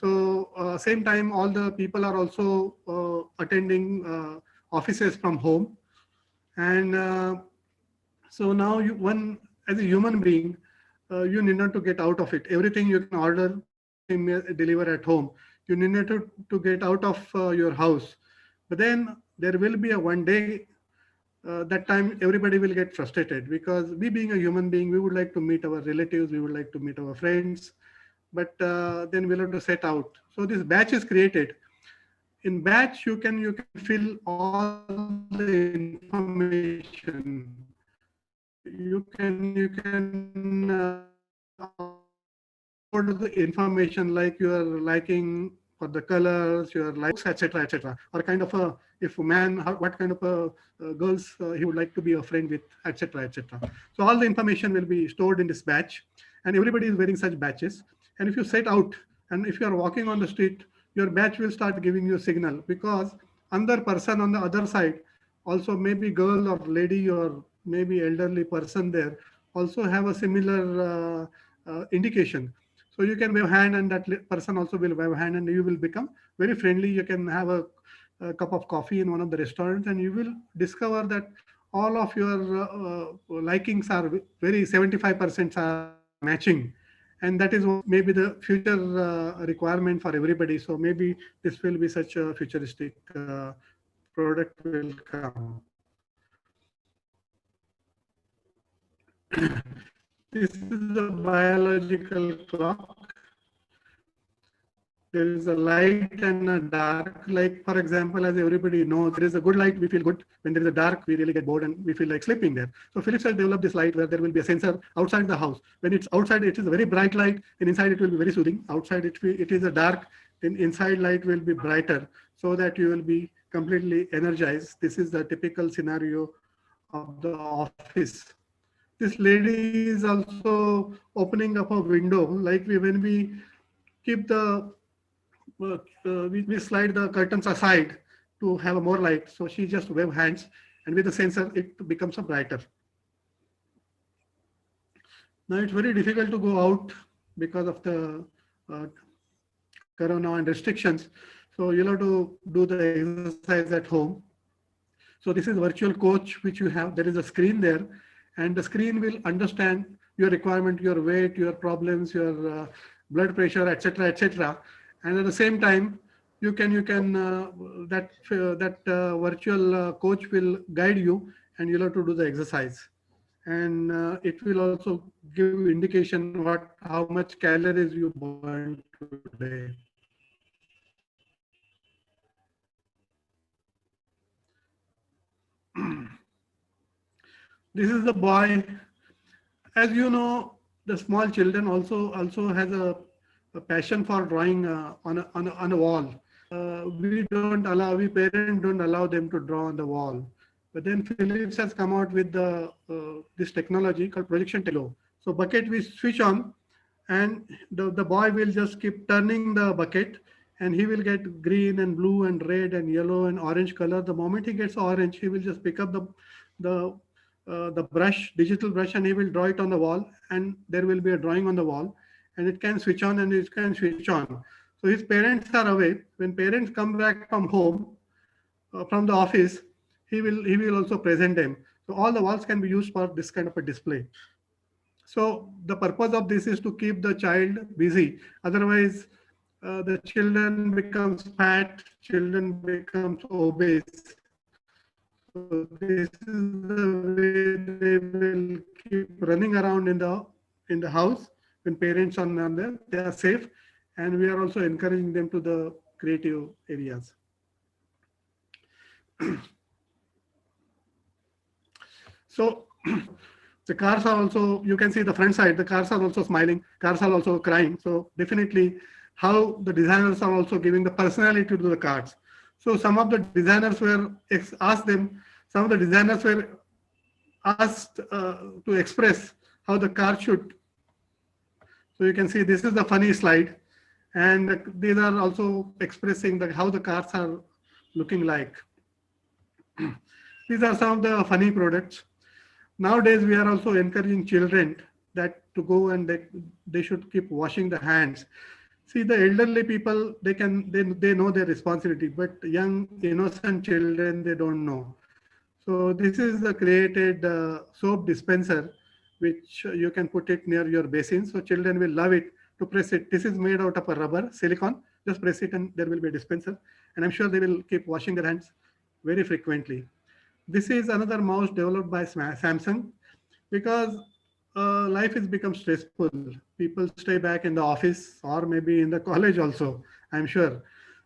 So same time, all the people are also attending offices from home. And so now as a human being, you need not to get out of it. Everything you can order, everything deliver at home. You need not to get out of your house. But then there will be a one day, that time everybody will get frustrated, because we being a human being, we would like to meet our relatives, we would like to meet our friends, but then we'll have to set out. So this batch is created. In batch, you can fill all the information. You can upload the information like you are liking for the colors, your likes, etc., etc., or kind of a, if a man, what kind of a girls he would like to be a friend with, etc., etc. So all the information will be stored in this batch, and everybody is wearing such batches. And if you set out, and if you are walking on the street, your batch will start giving you a signal, because another person on the other side, also maybe girl or lady or maybe elderly person there, also have a similar indication. So you can wave hand, and that person also will wave hand, and you will become very friendly. You can have a cup of coffee in one of the restaurants, and you will discover that all of your likings are very 75% are matching. And that is maybe the future requirement for everybody. So maybe this will be such a futuristic product will come. This is a biological clock. There is a light and a dark. Like, for example, as everybody knows, there is a good light, we feel good. When there is a dark, we really get bored and we feel like sleeping there. So Philips has developed this light where there will be a sensor outside the house. When it's outside, it is a very bright light, and inside it will be very soothing. Outside it is a dark, then inside light will be brighter, so that you will be completely energized. This is the typical scenario of the office. This lady is also opening up a window, like when we keep the we slide the curtains aside to have a more light. So she just wave hands, and with the sensor, it becomes a brighter. Now it's very difficult to go out because of the uh, corona and restrictions. So you'll have to do the exercise at home. So this is virtual coach, which you have. There is a screen there, and the screen will understand your requirement, your weight, your problems, your blood pressure, etc., etc. And at the same time, that virtual coach will guide you, and you'll have to do the exercise. And it will also give indication how much calories you burn today. This is the boy. As you know, the small children also has a passion for drawing on a wall. We parents don't allow them to draw on the wall. But then Philips has come out with this technology called projection techno. So bucket we switch on, and the boy will just keep turning the bucket, and he will get green and blue and red and yellow and orange color. The moment he gets orange, he will just pick up the the brush, digital brush, and he will draw it on the wall, and there will be a drawing on the wall, and it can switch on and it can switch on. So his parents are away. When parents come back from home, from the office, he will also present them. So all the walls can be used for this kind of a display. So the purpose of this is to keep the child busy. Otherwise, the children becomes fat, children becomes obese. So this is the way they will keep running around in the house when parents are not there. They are safe, and we are also encouraging them to the creative areas. So the cars are also, you can see the front side, the cars are also smiling, cars are also crying. So definitely how the designers are also giving the personality to the cars. So some of the designers were asked them, some of the designers were asked to express how the car should. So you can see this is the funny slide, and these are also expressing how the cars are looking like. These are some of the funny products. Nowadays, we are also encouraging children that to go and they should keep washing the hands. See, the elderly people, they know their responsibility, but young innocent children, they don't know. So this is the created soap dispenser, which you can put it near your basin. So children will love it to press it. This is made out of a rubber, silicone. Just press it and there will be a dispenser. And I'm sure they will keep washing their hands very frequently. This is another mouse developed by Samsung, because life has become stressful. People stay back in the office or maybe in the college also, I'm sure.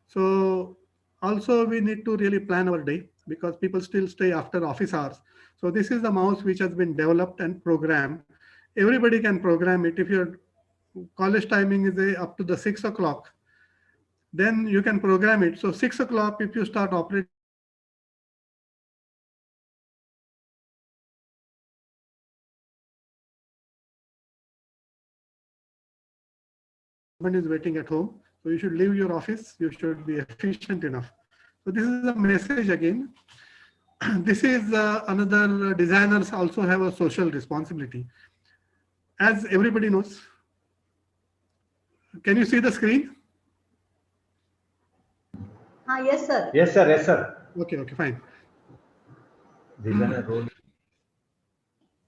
So also we need to really plan our day, because people still stay after office hours. So this is the mouse which has been developed and programmed. Everybody can program it. If your college timing is up to the 6 o'clock, then you can program it. So 6 o'clock, if you start operating the mouse, husband is waiting at home. So you should leave your office. You should be efficient enough. So this is a message again. This is another designers also have a social responsibility. As everybody knows, can you see the screen?
Yes, sir.
Yes, sir. Yes, sir.
Okay, fine.
Designer role.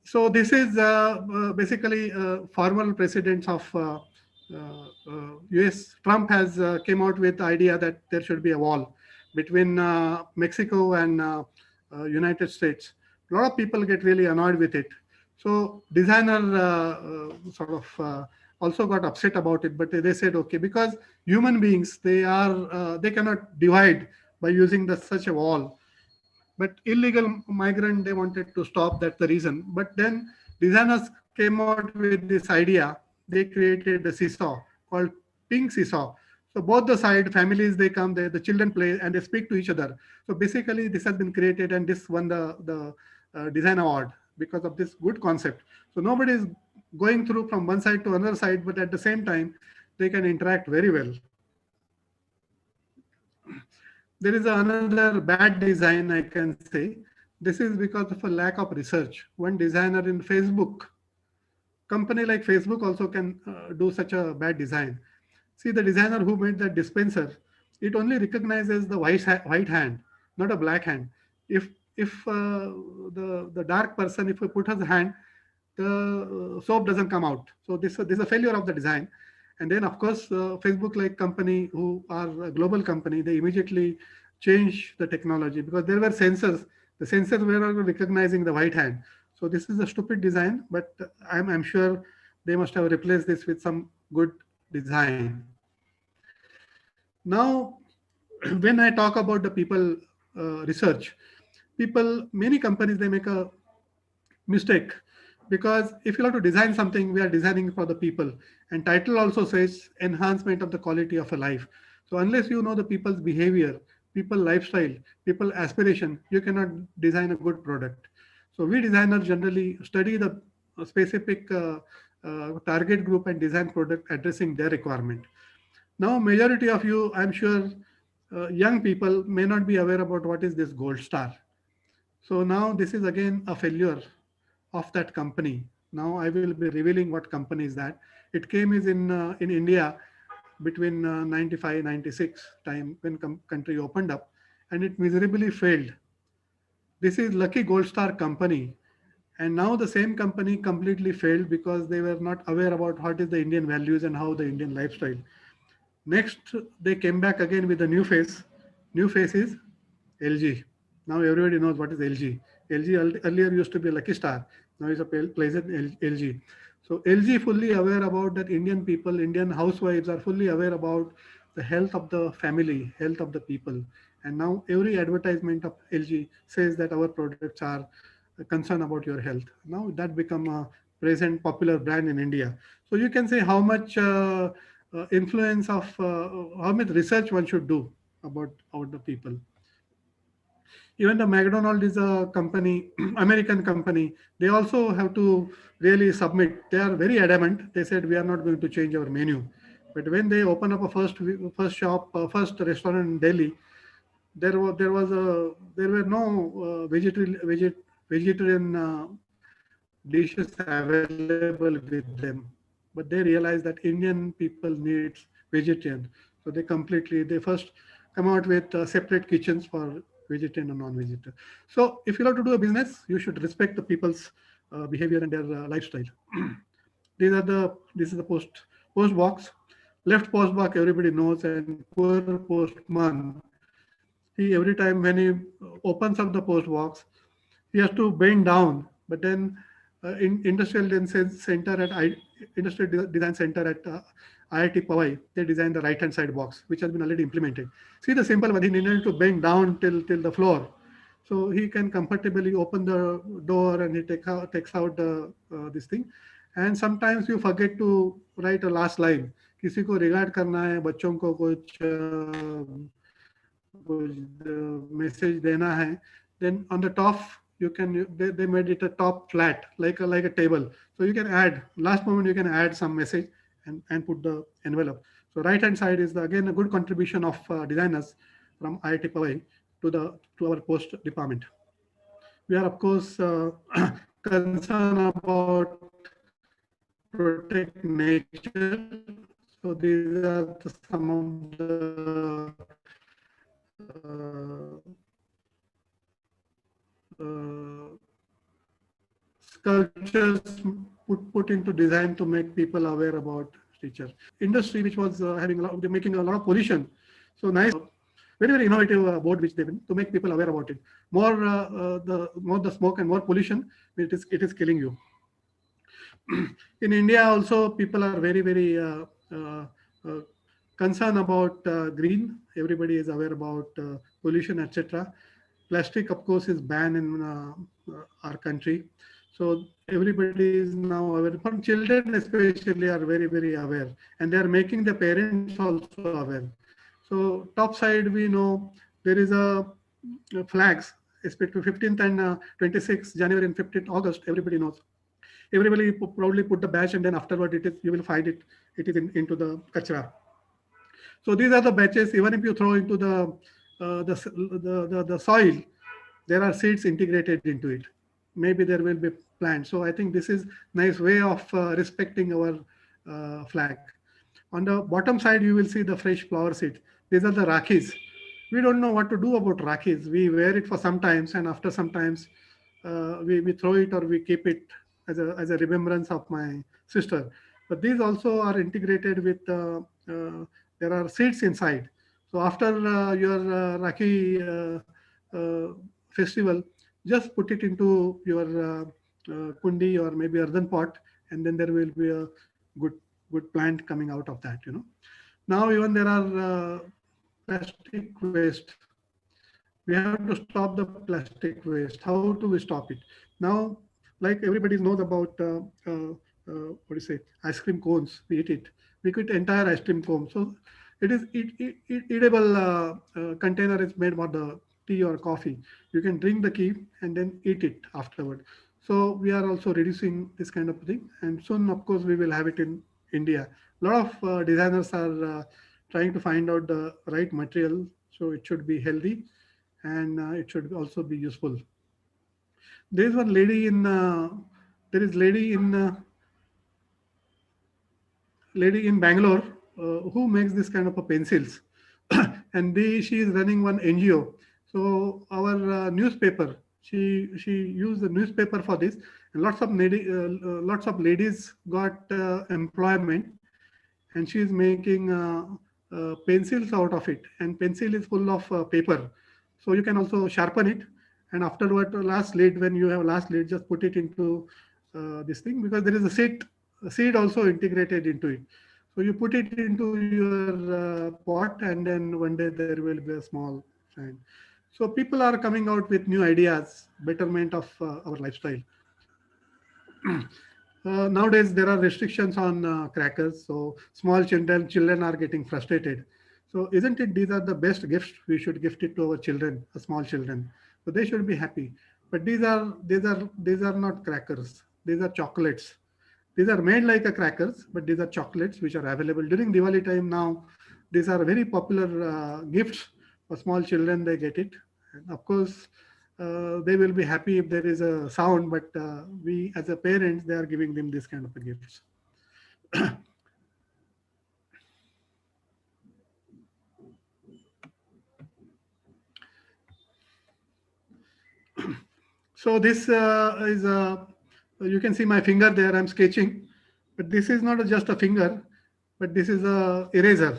So this is basically former presidents of US. Trump has came out with the idea that there should be a wall between Mexico and United States. A lot of people get really annoyed with it. So designer also got upset about it, but they said, okay, because human beings, they cannot divide by using such a wall. But illegal migrant, they wanted to stop. That's the reason. But then designers came out with this idea. They created a seesaw called pink seesaw. So both the side families, they come, the children play and they speak to each other. So basically this has been created, and this won the design award because of this good concept. So nobody is going through from one side to another side, but at the same time they can interact very well. There is another bad design, I can say. This is because of a lack of research. One designer in Facebook, company like Facebook also can do such a bad design. See, the designer who made that dispenser, it only recognizes the white hand, not a black hand. If the dark person, if we put his hand, the soap doesn't come out. So this is a failure of the design. And then of course, Facebook like company, who are a global company, they immediately change the technology, because there were sensors. The sensors were recognizing the white hand. So this is a stupid design, but I'm sure they must have replaced this with some good design. Now, when I talk about the people research, many companies, they make a mistake, because if you have to design something, we are designing for the people, and title also says enhancement of the quality of a life. So unless you know the people's behavior, people lifestyle, people aspiration, you cannot design a good product. So we designers generally study the specific target group and design product addressing their requirement. Now majority of you, I'm sure, young people may not be aware about what is this gold star. So now this is again a failure of that company. Now I will be revealing what company is that. It came is in India between 95, 96 time when country opened up, and it miserably failed. This is Lucky Gold Star company. And now the same company completely failed because they were not aware about what is the Indian values and how the Indian lifestyle. Next, they came back again with a new face. New face is LG. Now everybody knows what is LG. LG earlier used to be a Lucky Star. Now it's a pleasant LG. So LG fully aware about that Indian people, Indian housewives are fully aware about the health of the family, health of the people. And now every advertisement of LG says that our products are concerned about your health. Now that become a present popular brand in India. So you can say how much influence of how much research one should do about the people. Even the McDonald is a company, American company. They also have to really submit. They are very adamant. They said we are not going to change our menu. But when they open up a first shop, first restaurant in Delhi, there were no vegetarian dishes available with them. But they realized that Indian people needs vegetarian. So they first come out with separate kitchens for vegetarian and non-vegetarian. So if you have to do a business, you should respect the people's behavior and their lifestyle. This is the post box. Left post box everybody knows, and poor postman. He every time when he opens up the post box, he has to bend down. But then in Industrial Design Center at IIT Powai, they designed the right hand side box, which has been already implemented. See the simple one, he needed to bend down till the floor. So he can comfortably open the door and he takes out the this thing. And sometimes you forget to write a last line. किसी को regard करना है, बच्चों को कुछ message देना है, then on the top they made it a top flat like a table, so you can add last moment, you can add some message and put the envelope. So right hand side is again a good contribution of designers from IIT Powai to our post department. We are of course concerned about protect nature. So these are some of the sculptures put into design to make people aware about nature. Industry which was making a lot of pollution. So nice, very innovative board which they to make people aware about it. More the smoke and more pollution, it is killing you. In India also people are very concerned about green. Everybody is aware about pollution, etc. Plastic, of course, is banned in our country. So everybody is now aware. From children especially are very aware, and they are making the parents also aware. So top side we know there is a flags, especially 15th and 26th January and 15th August. Everybody knows. Everybody probably put the badge, and then afterward you will find it is into the kachra. So these are the batches. Even if you throw into the soil, there are seeds integrated into it. Maybe there will be plants. So I think this is nice way of respecting our flag. On the bottom side, you will see the fresh flower seeds. These are the rakhis. We don't know what to do about rakhis. We wear it for some times, and after some times, we throw it or we keep it as a remembrance of my sister. But these also are integrated with there are seeds inside. So after your Rakhi festival, just put it into your kundi or maybe earthen pot, and then there will be a good plant coming out of that. Now even there are plastic waste. We have to stop the plastic waste. How do we stop it? Now like everybody knows about what do you say, ice cream cones. We eat it. We could entire ice cream cone. So it is eatable container is made for the tea or coffee. You can drink the tea and then eat it afterward. So we are also reducing this kind of thing, and soon, of course, we will have it in India. A lot of designers are trying to find out the right material, so it should be healthy and it should also be useful. There is one lady in there is lady in Bangalore who makes this kind of a pencils, and she is running one NGO. So our newspaper, she used the newspaper for this, and lots of ladies got employment, and she is making pencils out of it. And pencil is full of paper, so you can also sharpen it. And afterward, last lead, when you have last lead, just put it into this thing, because there is a seed also integrated into it. So you put it into your pot, and then one day there will be a small sign. So people are coming out with new ideas, betterment of our lifestyle. Nowadays there are restrictions on crackers, so small children are getting frustrated. So isn't it these are the best gifts we should gift it to our children, small children? So they should be happy. But these are not crackers. These are chocolates. These are made like a crackers, but these are chocolates which are available during Diwali time now. These are very popular gifts for small children. They get it, and of course, they will be happy if there is a sound. But we, as a parents, they are giving them this kind of a gifts. So this is you can see my finger there. I'm sketching, but this is not just a finger, but this is a eraser.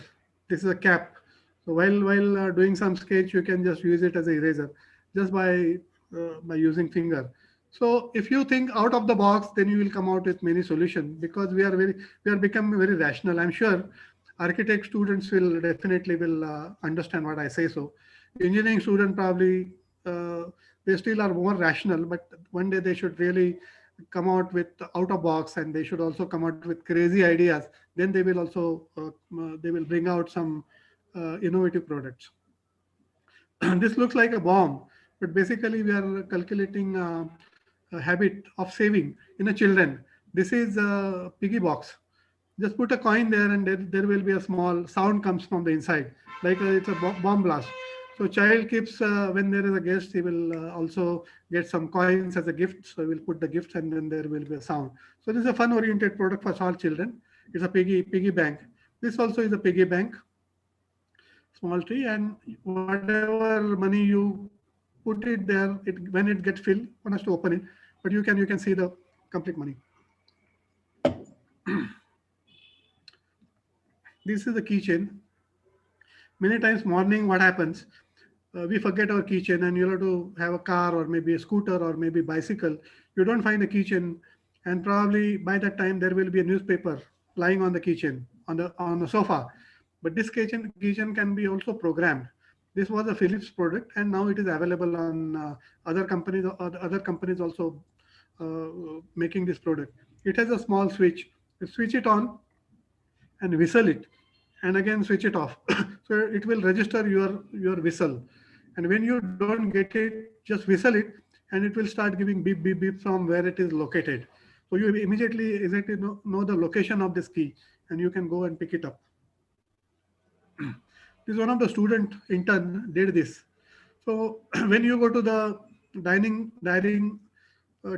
This is a cap. So while doing some sketch, you can just use it as a eraser, just by using finger. So if you think out of the box, then you will come out with many solutions, because we are becoming very rational. I'm sure architect students will definitely will understand what I say. So engineering student probably they still are more rational, but one day they should really come out with out of box, and they should also come out with crazy ideas. Then they will also they will bring out some innovative products. This looks like a bomb, but basically we are calculating a habit of saving in a children. This is a piggy box. Just put a coin there, and there will be a small sound comes from the inside, like it's a bomb blast. So child keeps when there is a guest, he will also get some coins as a gift. So we'll put the gifts, and then there will be a sound. So this is a fun oriented product for all children. It's a piggy bank. This also is a piggy bank, small tree, and whatever money you put it there, when it gets filled, one has to open it, but you can see the complete money. This is the keychain. Many times morning, what happens? We forget our keychain, and you have to have a car or maybe a scooter or maybe bicycle. You don't find the keychain, and probably by that time there will be a newspaper lying on the keychain on the sofa. But this keychain can be also programmed. This was a Philips product, and now it is available on other companies. Other companies also making this product. It has a small switch. You switch it on and whistle it, and again switch it off. So it will register your whistle, and when you don't get it, just whistle it, and it will start giving beep beep beep from where it is located. So you immediately exactly know the location of this key, and you can go and pick it up. This one of the student intern did this. So when you go to the dining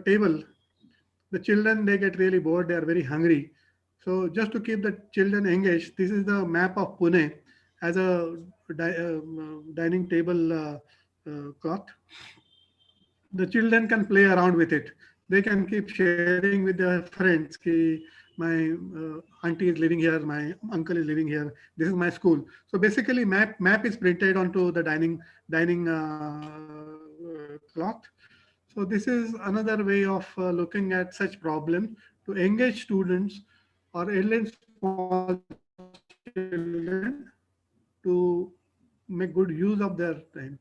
table, the children, they get really bored, they are very hungry. So just to keep the children engaged, this is the map of Pune as a dining table cloth. The children can play around with it. They can keep sharing with their friends ki my auntie is living here, my uncle is living here, this is my school. So basically map is printed onto the dining cloth. So this is another way of looking at such problems to engage students or enlist small children to make good use of their time.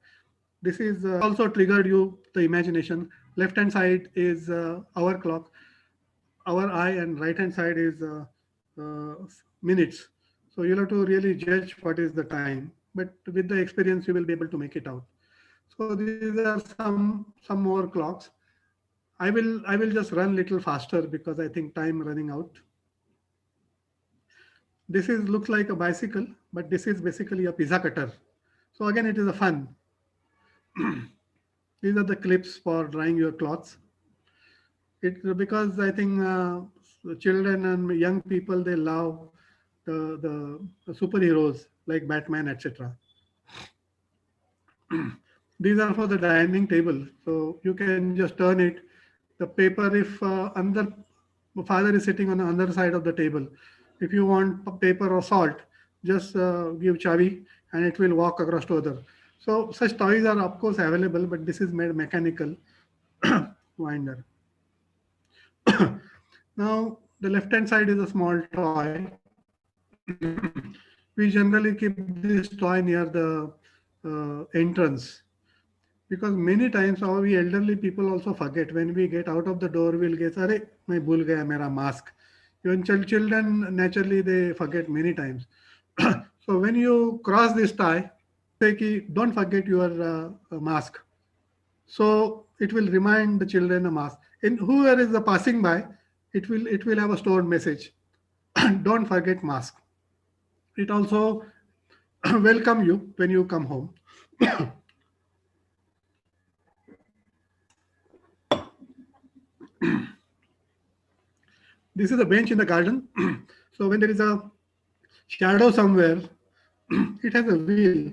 This is also triggered you the imagination. Left hand side is hour clock, hour eye, and right hand side is uh, minutes. So you'll have to really judge what is the time. But with the experience, you will be able to make it out. So these are some more clocks. I will just run little faster because I think time running out. This is looks like a bicycle, but this is basically a pizza cutter. So again, it is a fun. These are the clips for drying your clothes. It because I think children and young people, they love the superheroes like Batman, etc. These are for the dining table, so you can just turn it. The paper, if another father is sitting on the other side of the table, if you want paper or salt, just give chavi and it will walk across to other. So such toys are of course available, but this is made mechanical winder. Now the left hand side is a small toy. We generally keep this toy near the entrance, because many times our we elderly people also forget. When we get out of the door, we'll get, "Arey, मैं भूल गया मेरा mask." Even children naturally they forget many times. So when you cross this tie, say ki, don't forget your mask. So it will remind the children a mask. And whoever is passing by, it will have a stored message. Don't forget mask. It also welcome you when you come home. This is a bench in the garden. So when there is a shadow somewhere, it has a wheel.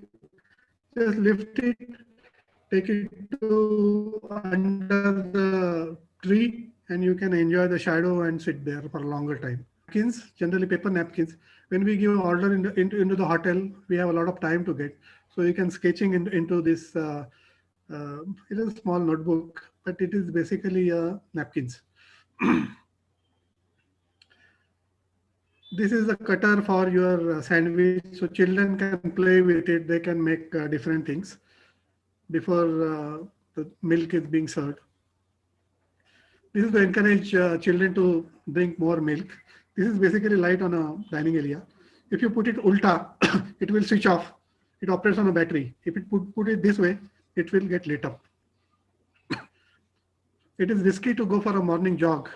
Just lift it, take it to under the tree, and you can enjoy the shadow and sit there for a longer time. Napkins, generally paper napkins. When we give order into the hotel, we have a lot of time to get. So you can sketching into this. It is a small notebook, but it is basically napkins. This is a cutter for your sandwich, so children can play with it. They can make different things before the milk is being served. This is to encourage children to drink more milk. This is basically light on a dining area. If you put it ulta, it will switch off. It operates on a battery. If it put it this way, it will get lit up. It is risky to go for a morning jog.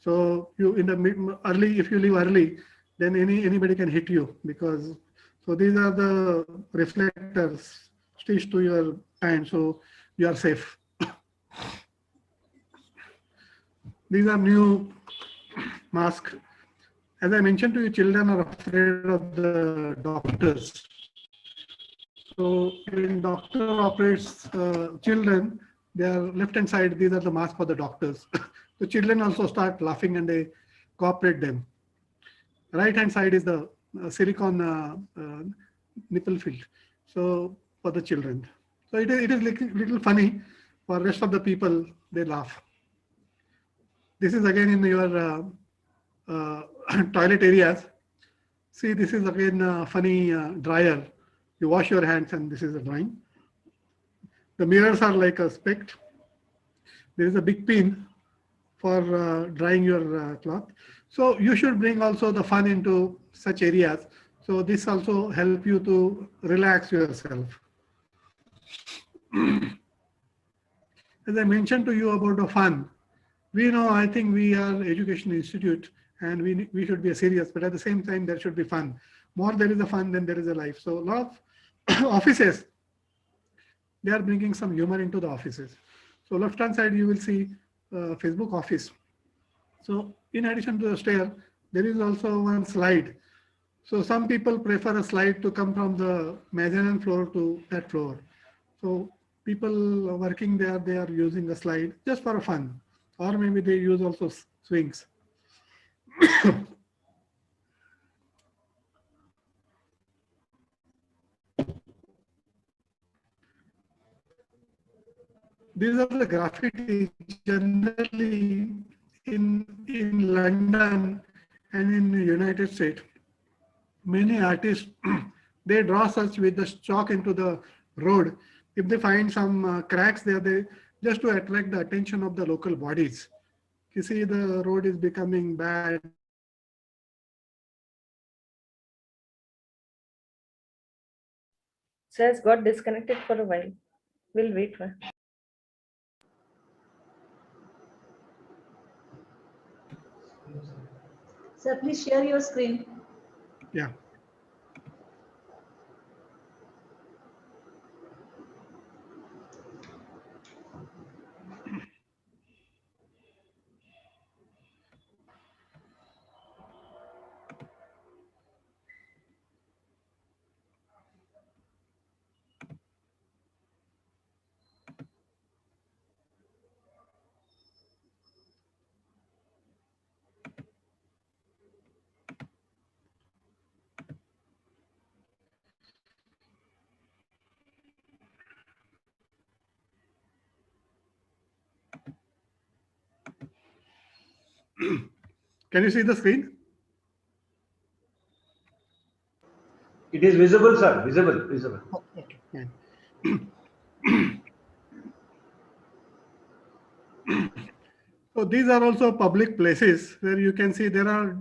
So you in the early, if you leave early, then anybody can hit you, because so these are the reflectors stitched to your hand, so you are safe. These are new masks. As I mentioned to you, children are afraid of the doctors. So when doctor operates children, their left hand side, these are the masks for the doctors. The children also start laughing and they cooperate them. Right hand side is the silicone nipple field. So for the children. So it is little funny. For rest of the people, they laugh. This is again in your toilet areas. See, this is again a funny dryer. You wash your hands and this is a drawing. The mirrors are like a speck. There is a big pin for drying your cloth. So you should bring also the fun into such areas. So this also help you to relax yourself. As I mentioned to you about the fun, we know, I think we are education institute and we should be serious, but at the same time there should be fun. More there is a fun than there is a life. So a lot of offices, they are bringing some humor into the offices. So left hand side you will see Facebook office. So in addition to the stair, there is also one slide. So some people prefer a slide to come from the mezzanine floor to that floor. So people working there, they are using a slide just for fun, or maybe they use also swings. These are the graffiti generally in London and in the United States. Many artists, they draw such with the chalk into the road. If they find some cracks there, just to attract the attention of the local bodies. You see, the road is becoming bad.
So has got disconnected for a while. We'll wait for.
Sir, please share your screen.
Yeah. Can you see the screen?
It is visible, sir. Visible, visible.
Oh, okay, fine. So these are also public places where you can see there are,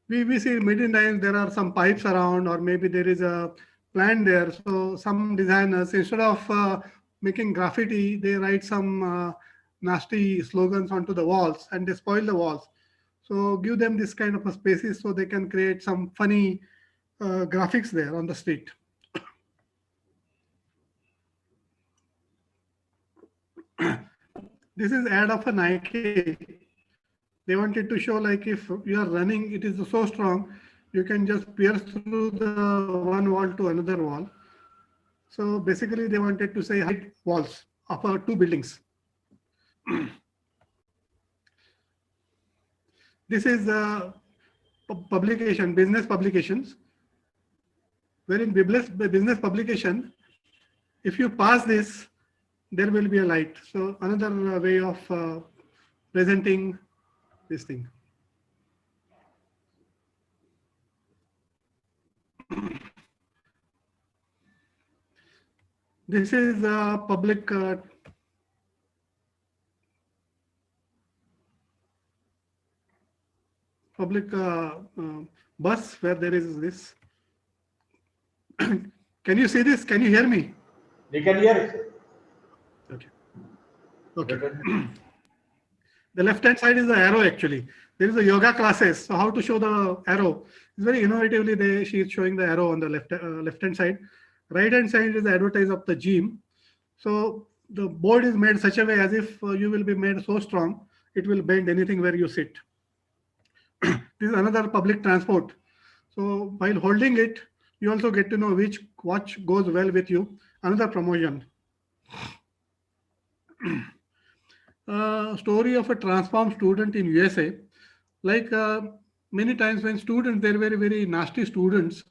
we see many times there are some pipes around, or maybe there is a plant there. So some designers, instead of making graffiti, they write some nasty slogans onto the walls and they spoil the walls. So give them this kind of a spaces so they can create some funny graphics there on the street. This is ad of a Nike. They wanted to show like if you are running, it is so strong, you can just pierce through the one wall to another wall. So basically they wanted to say height walls of two buildings. This is publication, business publications. Where in business publication, if you pass this, there will be a light. So another way of presenting this thing. This is a public bus where there is this. Can you see this? Can you hear me?
We can hear it.
Okay. Okay. The left hand side is the arrow actually. There is a yoga classes. So how to show the arrow? It's very innovatively she is showing the arrow on the left hand side. Right hand side is the advertise of the gym. So the board is made such a way as if you will be made so strong, it will bend anything where you sit. This is another public transport. So while holding it, you also get to know which watch goes well with you. Another promotion. Story of a transformed student in USA. Like many times when students, they're very, very nasty students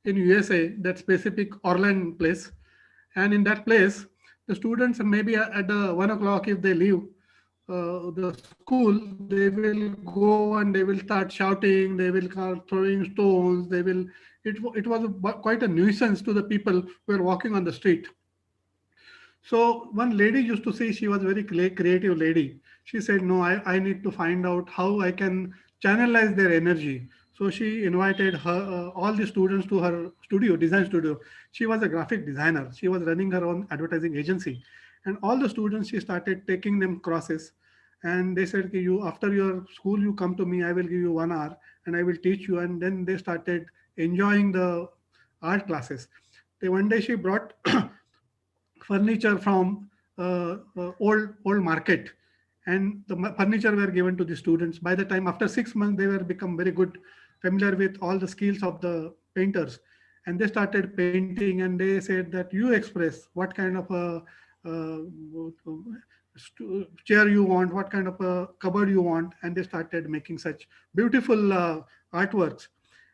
in USA, that specific Orland place. And in that place, the students maybe at the 1 o'clock, if they leave the school, they will go and they will start shouting, they will start throwing stones, they will, it was quite a nuisance to the people who were walking on the street. So one lady used to say, she was a very creative lady. She said, no, I need to find out how I can channelize their energy. So she invited her, all the students to her studio, design studio. She was a graphic designer. She was running her own advertising agency. And all the students, she started taking them crosses. And they said, you, after your school, you come to me, I will give you 1 hour and I will teach you. And then they started enjoying the art classes. One day she brought furniture from old market, and the furniture were given to the students. By the time after 6 months, they were become very good, familiar with all the skills of the painters, and they started painting. And they said that you express what kind of a chair you want, what kind of a cupboard you want, and they started making such beautiful artworks.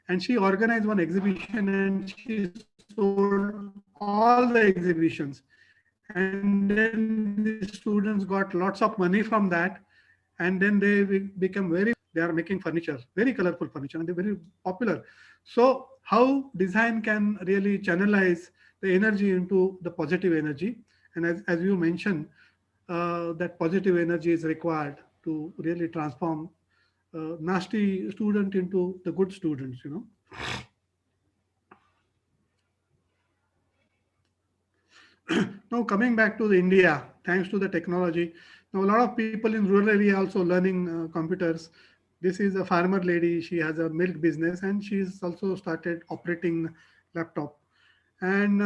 And she organized one exhibition and she sold all the exhibitions, and then the students got lots of money from that, and then they become very, they are making furniture, very colorful furniture, and they're very popular. So how design can really channelize the energy into the positive energy. And as you mentioned, that positive energy is required to really transform nasty student into the good students, you know. Now coming back to the India, thanks to the technology, now a lot of people in rural area also learning computers. This is a farmer lady. She has a milk business and she's also started operating laptop. And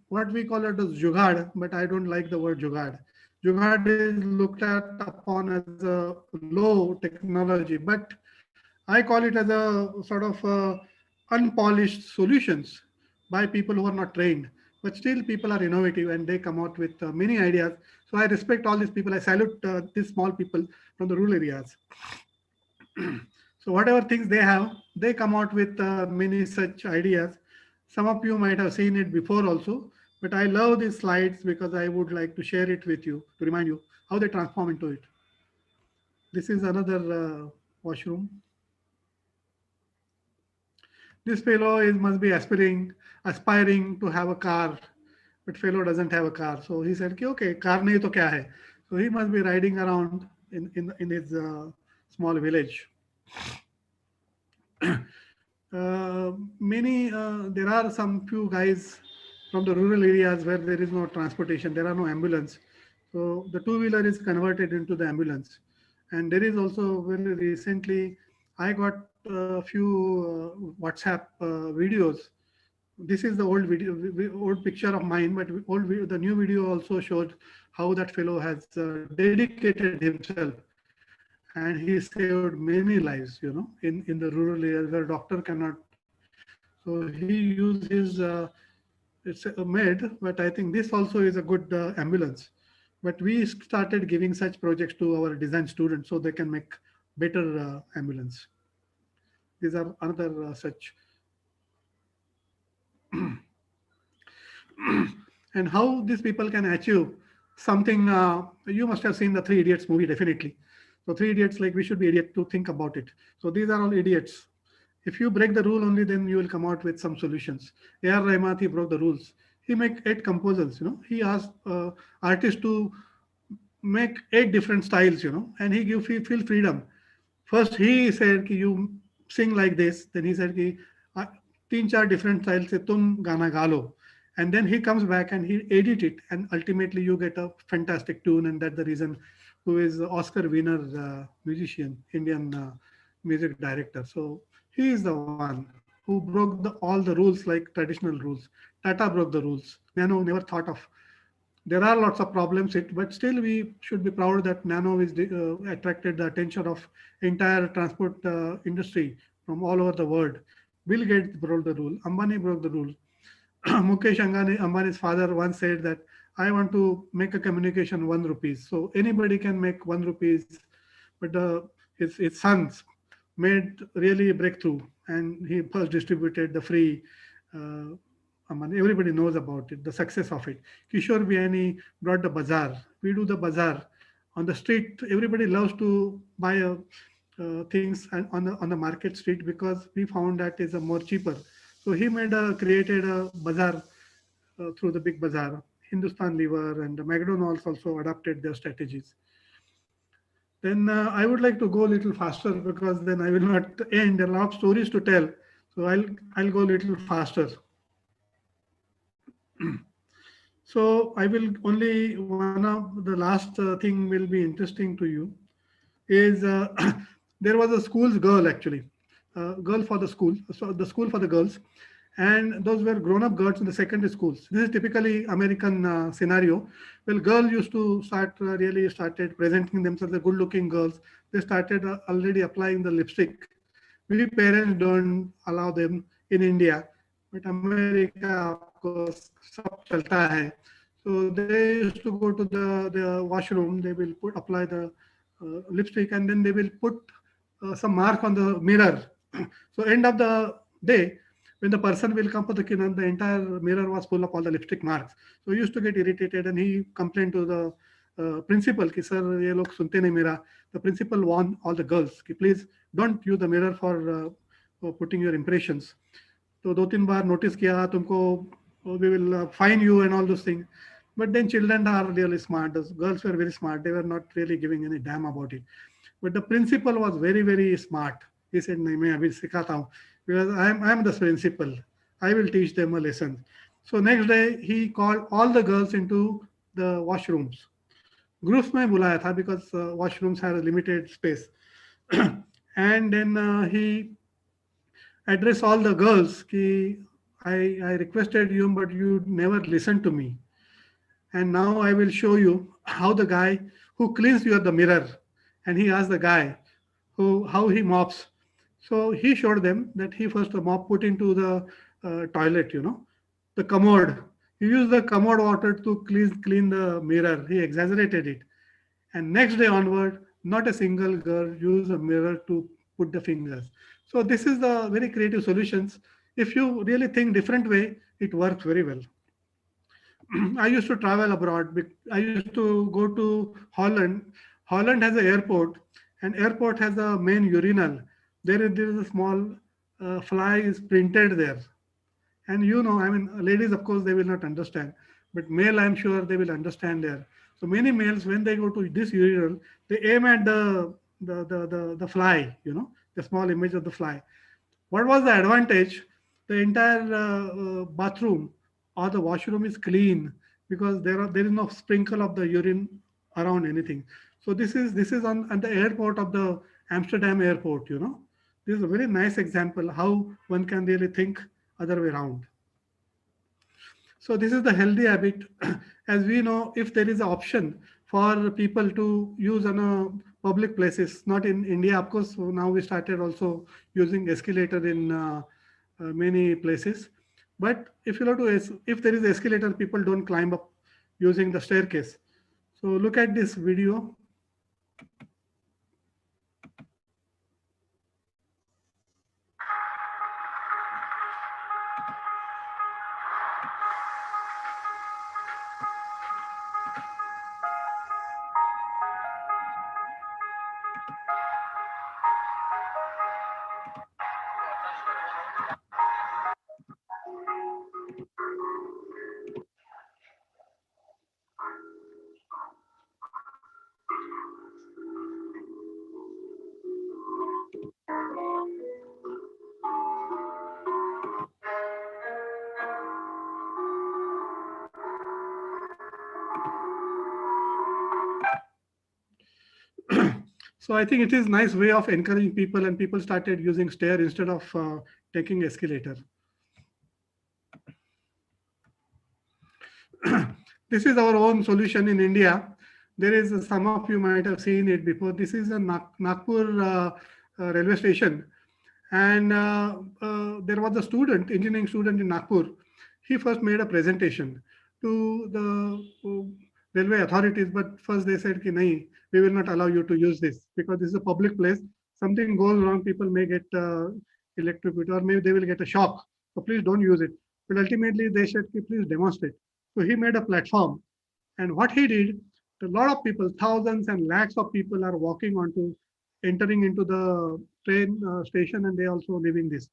what we call it as jugad, but I don't like the word jugad. Jugad is looked at upon as a low technology, but I call it as a sort of unpolished solutions by people who are not trained. But still, people are innovative and they come out with many ideas. So I respect all these people. I salute these small people from the rural areas. So whatever things they have, they come out with many such ideas. Some of you might have seen it before also, but I love these slides because I would like to share it with you to remind you how they transform into it. This is another washroom. This fellow is must be aspiring to have a car, but fellow doesn't have a car. So he said, okay, car nahi to kya hai? So he must be riding around in his small village. There are some few guys from the rural areas where there is no transportation, there are no ambulance. So the two-wheeler is converted into the ambulance. And there is also very recently, I got a few WhatsApp videos. This is the old video, old picture of mine, but the new video also showed how that fellow has dedicated himself, and he saved many lives, you know, in the rural areas where doctor cannot. So he used his, it's a med, but I think this also is a good ambulance. But we started giving such projects to our design students so they can make better ambulance. These are another such. And how these people can achieve something. You must have seen the Three Idiots movie, definitely. So Three Idiots, like we should be idiot to think about it. So these are all idiots. If you break the rule only, then you will come out with some solutions. A.R. Rahmat, he broke the rules. He make 8 composers, you know. He asked artists to make 8 different styles, you know, and he give feel freedom. First he said कि you sing like this, then he said कि तीन चार different styles से तुम गाना गा लो, and then he comes back and he edit it, and ultimately you get a fantastic tune. And that's the reason who is Oscar winner musician, Indian music director. So he is the one who broke all the rules, like traditional rules. Tata broke the rules. Nano never thought of. There are lots of problems, but still we should be proud that Nano is attracted the attention of entire transport industry from all over the world. Bill Gates broke the rule. Ambani broke the rule. Mukesh Ambani's father once said that I want to make a communication 1 rupees. So anybody can make 1 rupees, but his sons made really a breakthrough, and he first distributed the free. Everybody knows about it, the success of it. Kishore Biani brought the bazaar. We do the bazaar on the street. Everybody loves to buy things on the market street because we found that is a more cheaper. So he created a bazaar through the big bazaar. Hindustan Lever and the McDonald's also adopted their strategies. Then I would like to go a little faster because then I will not end. There are a lot of stories to tell. So I'll go a little faster. So I will only, one of the last thing will be interesting to you is there was a school's girl actually, girl for the school, so the school for the girls, and those were grown-up girls in the secondary schools. This is typically American scenario. Well, girls used to really started presenting themselves as good-looking girls. They started already applying the lipstick. We parents don't allow them in India, but America, of course, sab chalta hai. So they used to go to the washroom. They will apply the lipstick, and then they will put some mark on the mirror. So end of the day, when the person will come for the kinnan, the entire mirror was full of all the lipstick marks. So he used to get irritated, and he complained to the principal, ki sir, ye log sunte nahi mera. The principal warned all the girls, ki please don't use the mirror for putting your impressions. तो 2-3 बार notice किया तुमको, we will fine you and all those things. But then children are really smart. The girls were very smart. They were not really giving any damn about it. But the principal was very, very smart. He said, "नहीं मैं अभी सिखाता हूँ because I am the principal. I will teach them a lesson." So next day he called all the girls into the washrooms. Groups में बुलाया था because washrooms had a limited space. And then he addressed all the girls कि I requested you but you never listened to me. And now I will show you how the guy who cleans you at the mirror, and he asked the guy who how he mops. So he showed them that he first mop put into the toilet, the commode. He used the commode water to clean the mirror. He exaggerated it. And next day onward, not a single girl used a mirror to put the fingers. So this is the very creative solutions. If you really think different way, it works very well. I used to travel abroad. I used to go to Holland. Holland has an airport, and airport has a main urinal. There is a small fly is printed there. And I mean, ladies, of course, they will not understand, but male, I'm sure they will understand there. So many males, when they go to this urinal, they aim at the fly, the small image of the fly. What was the advantage? The entire bathroom or the washroom is clean because there is no sprinkle of the urine around anything. So this is on at the airport of the Amsterdam airport. This is a very nice example how one can really think other way around. So this is the healthy habit. As we know, if there is an option for people to use on a public places, not in India, of course, so now we started also using escalator in many places. But if you know if there is escalator, people don't climb up using the staircase. So look at this video. So I think it is nice way of encouraging people, and people started using stair instead of taking escalator. This is our own solution in India. There is some of you might have seen it before. This is a Nagpur railway station, and there was a student, engineering student in Nagpur. He first made a presentation to the railway authorities, but first they said, "Ki nahi, we will not allow you to use this because this is a public place. Something goes wrong, people may get electrocuted or maybe they will get a shock. So please don't use it." But ultimately they said, "Ki please demonstrate." So he made a platform, and what he did, a lot of people, thousands and lakhs of people are entering into the train station, and they also living this.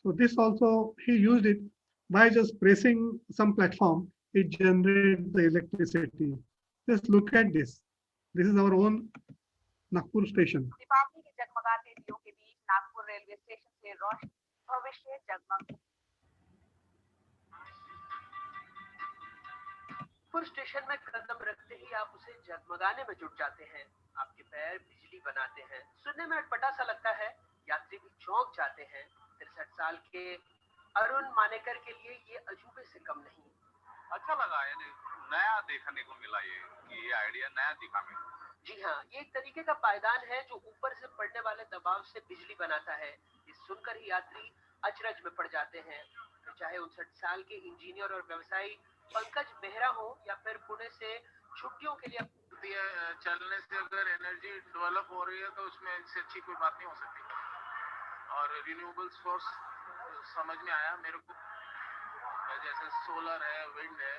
So this also, he used it by just pressing some platform, it generates the electricity. Just look at this. This is our own Nagpur station.
Deepawali के जगमगाते दियों के बीच Nagpur railway station से रोशनी भविष्य जगमग Nagpur station में कदम रखते ही आप उसे जगमगाने में जुट जाते हैं। आपके पैर बिजली बनाते हैं। सुनने में अटपटा सा लगता है, यात्री भी चौंक जाते हैं। 63 साल के अरुण मानेकर के लिए ये अजूबे से कम नहीं।
अच्छा लगा, यानी नया देखने को मिला, ये आइडिया नया दिखा मेरे।
जी हाँ, ये एक तरीके का पायदान है जो ऊपर से पड़ने वाले दबाव से बिजली बनाता है। ये सुनकर ही यात्री अचरज में पड़ जाते हैं। तो चाहे 59 साल के इंजीनियर और व्यवसायी पंकज मेहरा हो या फिर पुणे से छुट्टियों के लिए
चलने से अगर एनर्जी डेवलप हो रही है तो उसमें इससे अच्छी कोई बात नहीं हो सकती। और रिन्यूएबल सोर्स समझ में आया मेरे को, जैसे सोलर है, विंड है,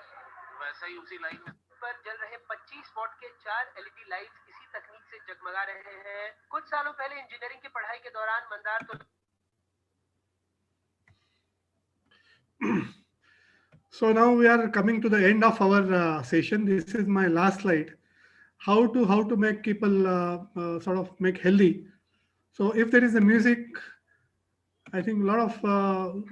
वैसा ही उसी लाइन में
पर जल रहे 25 वॉट के 4 एलईडी लाइट्स इसी तकनीक से जगमगा रहे हैं। कुछ सालों पहले इंजीनियरिंग की पढ़ाई के दौरान मंदार तो
So now we are coming to the end of our session. This is my last slide. How to make people sort of make healthy. So if there is a music, I think a lot of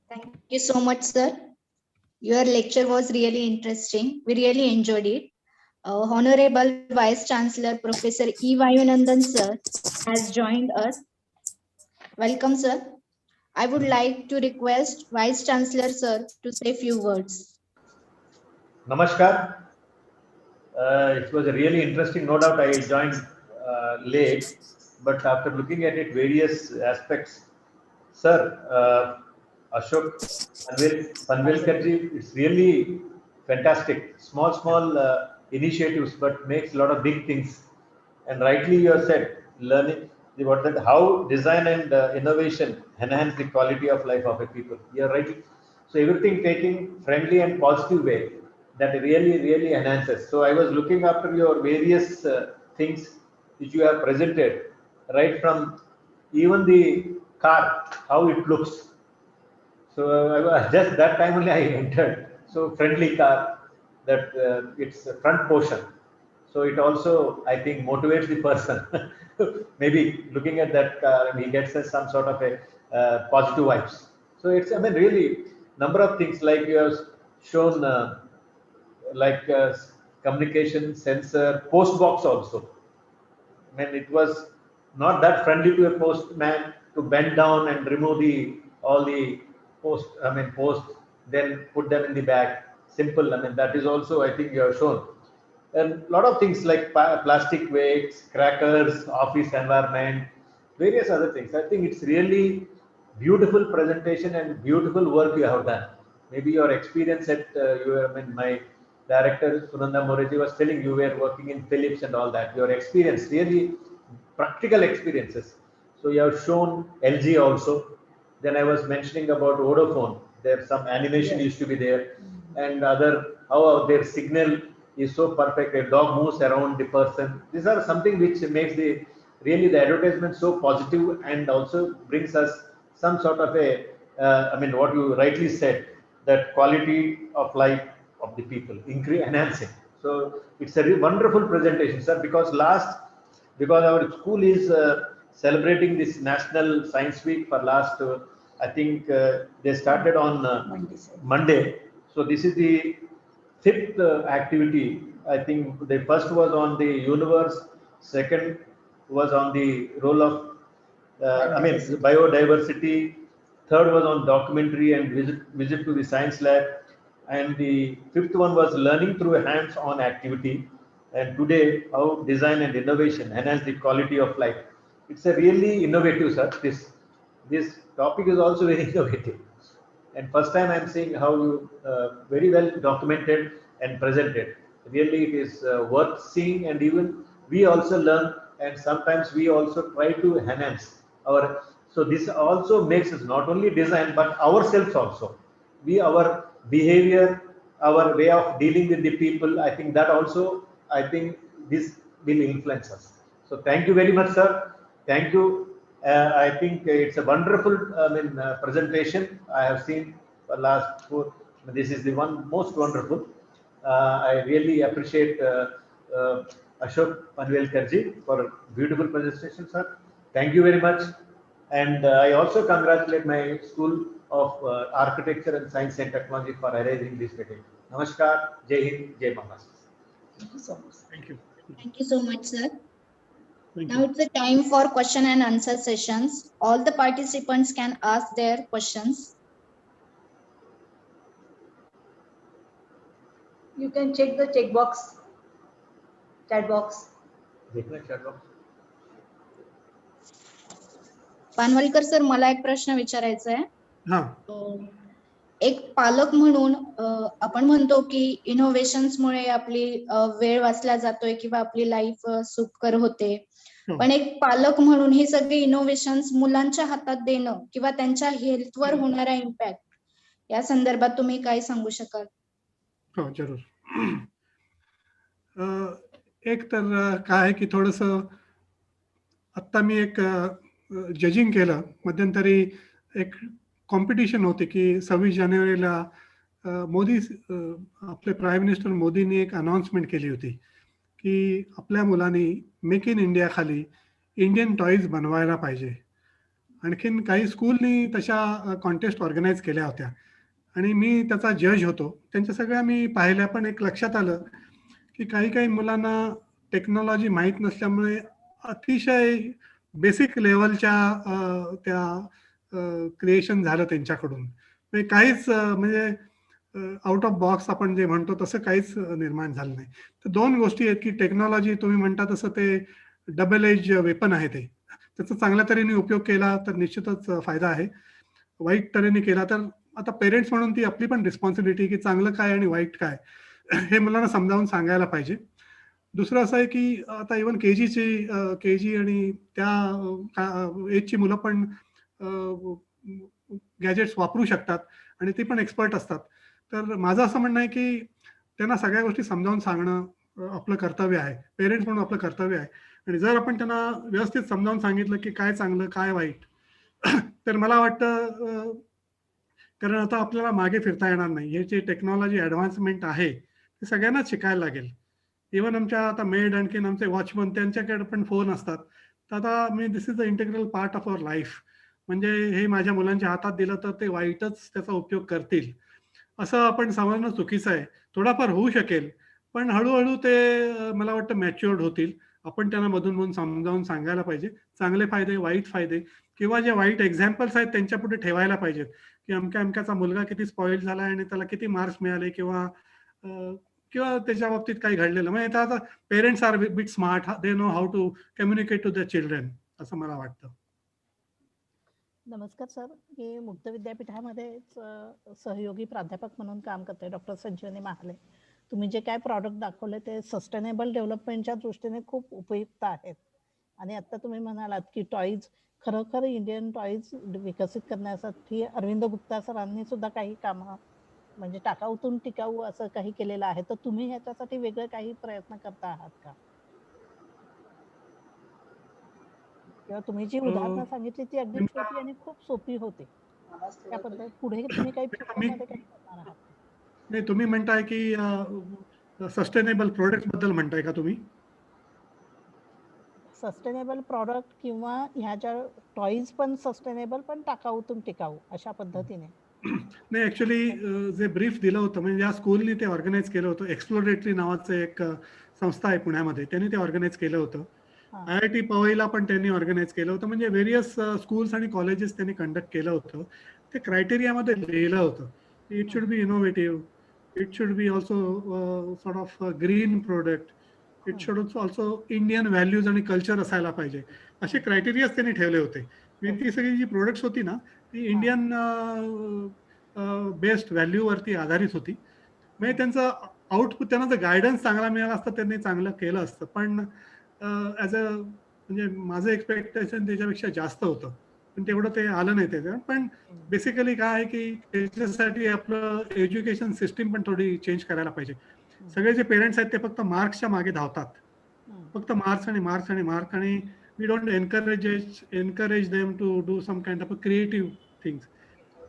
Thank you so much, sir. Your lecture was really interesting. We really enjoyed it. Honorable Vice Chancellor Professor E. Vayunandan, sir, has joined us. Welcome, sir. I would like to request Vice Chancellor, sir, to say a few words.
Namaskar. It was a really interesting. No doubt I joined late, but after looking at it, various aspects, sir, Ashok Panwalkar, it's really fantastic. Small initiatives, but makes a lot of big things. And rightly you have said, learning what that how design and innovation enhance the quality of life of a people. You are right. So everything taking friendly and positive way that really enhances. So I was looking after your various things which you have presented, right from even the car, how it looks. So just that time only I entered. So friendly car, that its front portion. So it also I think motivates the person. Maybe looking at that car, and he gets some sort of a positive vibes. So it's I mean really number of things like you have shown like communication sensor post box also. I mean, it was not that friendly to a postman to bend down and remove the all the post, then put them in the bag. Simple. I mean, that is also I think you have shown. And a lot of things like plastic weights, crackers, office environment, various other things. I think it's really beautiful presentation and beautiful work you have done. Maybe your experience at I mean, my director Sunanda Moreji was telling you were working in Philips and all that. Your experience, really practical experiences. So you have shown LG also. Then I was mentioning about Vodafone. There some animation used to be there, and other how their signal is so perfect. A dog moves around the person. These are something which makes the really the advertisement so positive and also brings us some sort of a I mean what you rightly said, that quality of life of the people enhancing. So it's a wonderful presentation, sir. Because our school is celebrating this National Science Week for last, I think they started on Monday. So this is the fifth activity. I think the first was on the universe, second was on the role of, biodiversity, third was on documentary and visit to the science lab, and the fifth one was learning through a hands-on activity. And today, how design and innovation enhance the quality of life. It's a really innovative, sir. This topic is also very innovative. And first time I'm seeing how you very well documented and presented. Really, it is worth seeing, and even we also learn, and sometimes we also try to enhance our. So this also makes us not only design but ourselves also. Our behavior, our way of dealing with the people. I think that also. I think this will influence us. So thank you very much, sir. Thank you. I think it's a wonderful presentation I have seen. last four. This is the one most wonderful. I really appreciate Ashok Panwalkar ji for a beautiful presentation, sir. Thank you very much. And I also congratulate my School of Architecture and Science and Technology for arranging this meeting. Namaskar, Jai Hind, Jai Maharashtra.
Thank you so much.
Thank you.
Thank you so much, sir.
Thank
Now
you.
it's the time for question and answer sessions. All the participants can ask their questions.
You can check the check box, chat box.
देखना chat box.
Panwalkar sir, मला एक प्रश्न विचारायचा आहे.
हां.
एक पालक म्हणून आपण म्हणतो की इनोव्हेशन्समुळे आपली वेळ वाचला जातोय किंवा आपली लाईफ सुखकर होते. पण एक पालक म्हणून ही सगळी इनोव्हेशन्स मुलांच्या हातात देणं किंवा त्यांच्या हेल्थवर होणारा इम्पॅक्ट या संदर्भात तुम्ही काय सांगू शकाल?
हो, जरूर. एक तर काय आहे की थोडंसं आत्ता मी एक जजिंग केलं. मध्यंतरी एक कॉम्पिटिशन होती की 26 जानेवारीला मोदी आपले प्राईम मिनिस्टर मोदींनी एक अनाउन्समेंट केली होती की आपल्या मुलांनी मेक इन इंडिया खाली इंडियन टॉईज बनवायला पाहिजे. आणखीन काही स्कूलनी तशा कॉन्टेस्ट ऑर्गनाईज केल्या होत्या आणि मी त्याचा जज होतो. त्यांच्या सगळ्या मी पाहिल्या, पण एक लक्षात आलं की काही मुलांना टेक्नॉलॉजी माहीत नसल्यामुळे अतिशय बेसिक लेवलच्या त्या क्रिएशन झालं त्यांच्याकडून. म्हणजे काहीच म्हणजे आउट ऑफ बॉक्स आपण जे म्हणतो तसं काहीच निर्माण झालं नाही. तर दोन गोष्टी आहेत की टेक्नॉलॉजी तुम्ही म्हणता तसं ते डबल एज वेपन आहे. ते त्याचा चांगल्या तऱ्हेने उपयोग केला तर निश्चितच फायदा आहे. वाईट तऱ्हेने केला तर आता पेरेंट्स म्हणून ती आपली पण रिस्पॉन्सिबिलिटी की चांगलं काय आणि वाईट काय हे मुलांना समजावून सांगायला पाहिजे. दुसरं असं आहे की आता इव्हन केजी आणि त्या एजची मुलं पण गॅजेट्स वापरू शकतात आणि ते पण एक्सपर्ट असतात. तर माझं असं म्हणणं आहे की त्यांना सगळ्या गोष्टी समजावून सांगणं आपलं कर्तव्य आहे. पेरेंट्स म्हणून आपलं कर्तव्य आहे. आणि जर आपण त्यांना व्यवस्थित समजावून सांगितलं की काय चांगलं काय वाईट तर मला वाटतं कारण आता आपल्याला मागे फिरता येणार नाही. हे जे टेक्नॉलॉजी ॲडव्हान्समेंट आहे ते सगळ्यांनाच शिकायला लागेल. इव्हन आमच्या आता मेड आणखीन आमचे वॉचमन त्यांच्याकडे पण फोन असतात. तर आता me this is the integral part of our life. म्हणजे हे माझ्या मुलांच्या हातात दिलं तर ते वाईटच त्याचा उपयोग करतील असं आपण समजणं चुकीचं आहे. थोडाफार होऊ शकेल, पण हळूहळू ते मला वाटतं मॅच्युअर्ड होतील. आपण त्यांना मधून समजावून सांगायला पाहिजे. चांगले फायदे, वाईट फायदे किंवा जे वाईट एक्झाम्पल्स आहेत त्यांच्या पुढे ठेवायला पाहिजेत की अमक्याचा मुलगा किती स्पॉइल झाला आणि त्याला किती मार्क्स मिळाले किंवा त्याच्या बाबतीत काही घडलेलं. म्हणजे आता parents are bit smart, they know how to communicate to the children असं मला वाटतं.
नमस्कार सर, मी मुक्त विद्यापीठामध्येच सहयोगी प्राध्यापक म्हणून काम करते. डॉक्टर संजीवनी महाले. तुम्ही जे काय प्रॉडक्ट दाखवले ते सस्टेनेबल डेव्हलपमेंटच्या दृष्टीने खूप उपयुक्त आहेत. आणि आता तुम्ही म्हणालात की टॉईज, खरोखर इंडियन टॉईज विकसित करण्यासाठी अरविंद गुप्ता सरांनी सुद्धा काही कामं म्हणजे टाकाऊतून टिकाऊ असं काही केलेलं आहे. तर तुम्ही ह्याच्यासाठी वेगळे काही प्रयत्न करता आहात का? किंवा तुम्ही जी उदाहरणं सांगितली ती अगदी छोटी आणि खूप सोपी होती. त्याबद्दल पुढे तुम्ही काही फ्युचरमध्ये काही करणार आहात?
नाही, तुम्ही म्हणताय की सस्टेनेबल प्रोडक्ट बद्दल म्हणताय का तुम्ही?
सस्टेनेबल प्रॉडक्ट किंवा ह्या ज्या टॉईज पण सस्टेनेबल पण टाकाऊतून टिकाऊ अशा पद्धतीने.
नाही, ऍक्च्युली जे ब्रीफ दिलं होतं म्हणजे या स्कूलनी ते ऑर्गनाईज केलं होतं. एक्सप्लोरेटरी नावाचं एक संस्था आहे पुण्यामध्ये, त्यांनी ते ऑर्गनाईज केलं होतं. IIT पवईला पण त्यांनी ऑर्गनाईज केलं होतं. म्हणजे व्हेरियस स्कूल्स आणि कॉलेजेस त्यांनी कंडक्ट केलं होतं. ते क्रायटेरियामध्ये लिहिलं होतं. It should be innovative, it should be also sort of green product, it should also Indian values आणि कल्चर असायला पाहिजे, असे क्रायटेरियाज त्यांनी ठेवले होते. ती सगळी जी प्रोडक्ट्स होती ना ती इंडियन बेस्ट व्हॅल्यूवरती आधारित होती. म्हणजे त्यांचं आउटपुट, त्यांना जर गायडन्स चांगला मिळाला असतं त्यांनी चांगलं केलं असतं. पण ॲज अ म्हणजे माझं एक्सपेक्टेशन त्याच्यापेक्षा जास्त होतं, पण तेवढं ते आलं नाही त्याच्यात. पण बेसिकली काय आहे की त्याच्यासाठी आपलं एज्युकेशन सिस्टीम पण थोडी चेंज करायला पाहिजे. सगळे जे पेरेंट्स आहेत ते फक्त मार्क्सच्या मागे धावतात, फक्त मार्क्स आणि मार्क्स आणि मार्क्स, आणि we don't encourage them to do some kind of creative things.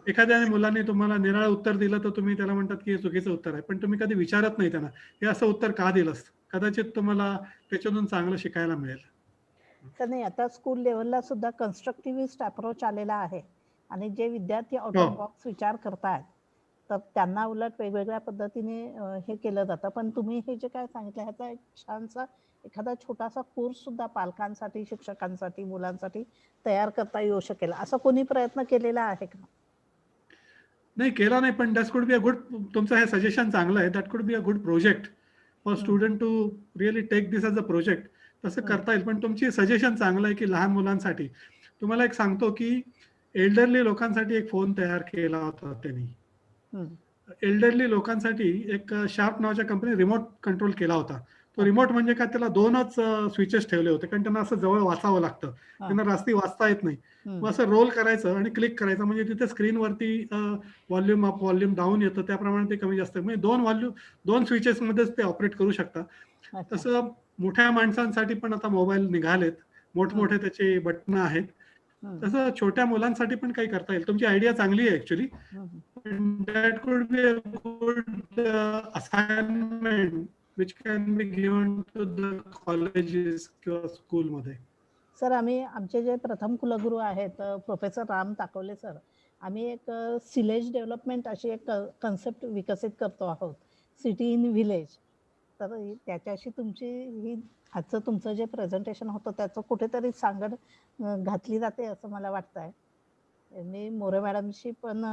एखाद्या मुलाने तुम्हाला निराळ उत्तर दिलं तर तुम्ही त्याला म्हणतात की हे चुकीचं उत्तर आहे, पण तुम्ही कधी विचारत नाही त्यांना हे असं उत्तर का दिलंस. कदाचित तुम्हाला त्याच्यातून चांगलं शिकायला मिळेल.
तर नाही, आता स्कूल लेवलला सुद्धा कन्स्ट्रक्टिव्हिस्ट अप्रोच आलेला आहे आणि जे विद्यार्थी आउट
हो.
ऑफ बॉक्स विचार करतायत तर त्यांना उलट वेगवेगळ्या पद्धतीने हे केलं जातं. पण तुम्ही हे जे काय सांगितलं ह्याचा एक छानसा एखादा छोटासा कोर्स सुद्धा पालकांसाठी, शिक्षकांसाठी, मुलांसाठी तयार करता येऊ शकेल, असा कोणी प्रयत्न केलेला आहे का?
नाही केला नाही, पण that could be a good, तुमचं हे सजेशन चांगलं आहे. That could be a good project for student to really take this as a project. तसं करता येईल. पण तुमची सजेशन चांगलं आहे की लहान मुलांसाठी. तुम्हाला एक सांगतो की एल्डरली लोकांसाठी एक फोन तयार केला होता त्यांनी. एल्डरली लोकांसाठी एक शार्प नावाच्या कंपनी रिमोट कंट्रोल केला होता. तो रिमोट म्हणजे काय, त्याला 2च स्विचेस ठेवले होते, कारण त्यांना असं जवळ वाचावं लागतं, त्यांना रास्ती वाचता येत नाही. मग असं रोल करायचं आणि क्लिक करायचं, म्हणजे तिथे स्क्रीनवरती व्हॉल्यूम अप व्हॉल्यूम डाऊन येतं, त्याप्रमाणे ते कमी जास्त, म्हणजे 2 स्विचेस मध्येच ते ऑपरेट करू शकतात. तसं मोठ्या माणसांसाठी पण आता मोबाईल निघालेत, मोठमोठे त्याचे बटणं आहेत. तसं छोट्या मुलांसाठी पण काही करता येईल. तुमची आयडिया चांगली आहे actually. That could be a good assignment which can be given to the colleges किंवा स्कूल मध्ये.
सर, आम्ही आमचे जे प्रथम कुलगुरू आहेत प्रोफेसर राम ताकवले सर, आम्ही एक सिलेज डेव्हलपमेंट अशी एक कन्सेप्ट विकसित करतो आहोत, सिटी इन व्हिलेज. तर त्याच्याशी तुमची ही आजचं तुमचं जे प्रेझेंटेशन होतं त्याचं कुठेतरी सांगड घातली जाते असं मला वाटतंय. मी मोरे मॅडमशी पण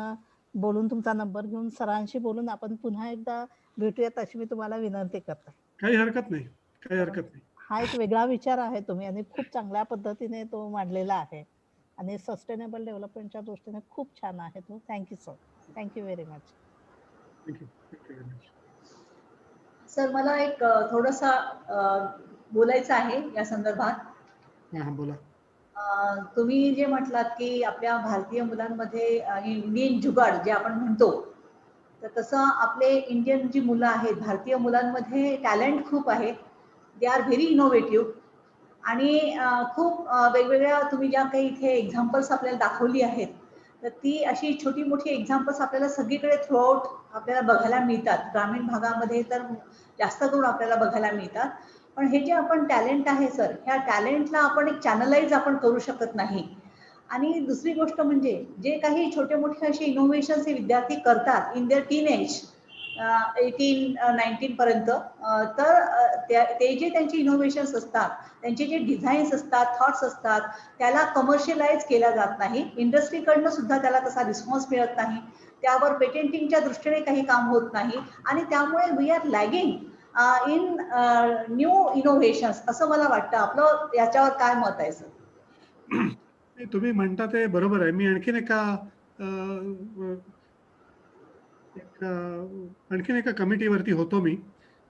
बोलून तुमचा नंबर घेऊन सरांशी बोलून आपण पुन्हा एकदा भेटूयात अशी मी तुम्हाला विनंती करते.
काही हरकत नाही, काही हरकत नाही.
हा एक वेगळा विचार आहे तुम्ही आणि खूप चांगल्या पद्धतीने तो मांडलेला आहे आणि सस्टेनेबल डेव्हलपमेंटच्या दृष्टीने खूप छान आहे तो. Thank you sir. Thank you very much.
Thank you very much.
Sir, मला एक थोडंसा बोलायचं आहे या संदर्भात.
बोला.
तुम्ही जे म्हटलात की आपल्या भारतीय मुलांमध्ये इंडियन जुगाड जे आपण म्हणतो, तर तसं आपले इंडियन जी मुलं आहेत, भारतीय मुलांमध्ये टॅलेंट खूप आहे. दे आर व्हेरी इनोव्हेटिव्ह आणि खूप वेगवेगळ्या तुम्ही ज्या काही इथे एक्झाम्पल्स आपल्याला दाखवली आहेत, तर ती अशी छोटी मोठी एक्झाम्पल्स आपल्याला सगळीकडे थ्रूआउट आपल्याला बघायला मिळतात. ग्रामीण भागामध्ये तर जास्त करून आपल्याला बघायला मिळतात. पण हे जे आपण टॅलेंट आहे सर, ह्या टॅलेंटला आपण एक चॅनलाइज आपण करू शकत नाही. आणि दुसरी गोष्ट म्हणजे जे काही छोटे मोठे असे इनोव्हेशन्स हे विद्यार्थी करतात इन देअर टीन एज 18-19 पर्यंत, तर ते जे त्यांचे इनोव्हेशन्स असतात, त्यांचे जे डिझाईन्स असतात, थॉट्स असतात, त्याला कमर्शियलाइज केला जात नाही. इंडस्ट्रीकडनं सुद्धा त्याला तसा रिस्पॉन्स मिळत नाही. त्यावर पेटेंटिंगच्या दृष्टीने काही काम होत नाही आणि त्यामुळे we are lagging in new innovations असं मला वाटतं. आपलं याच्यावर काय मत आहे सर?
तुम्ही म्हणता ते बरोबर आहे. मी आणखीन एका कमिटीवरती होतो मी.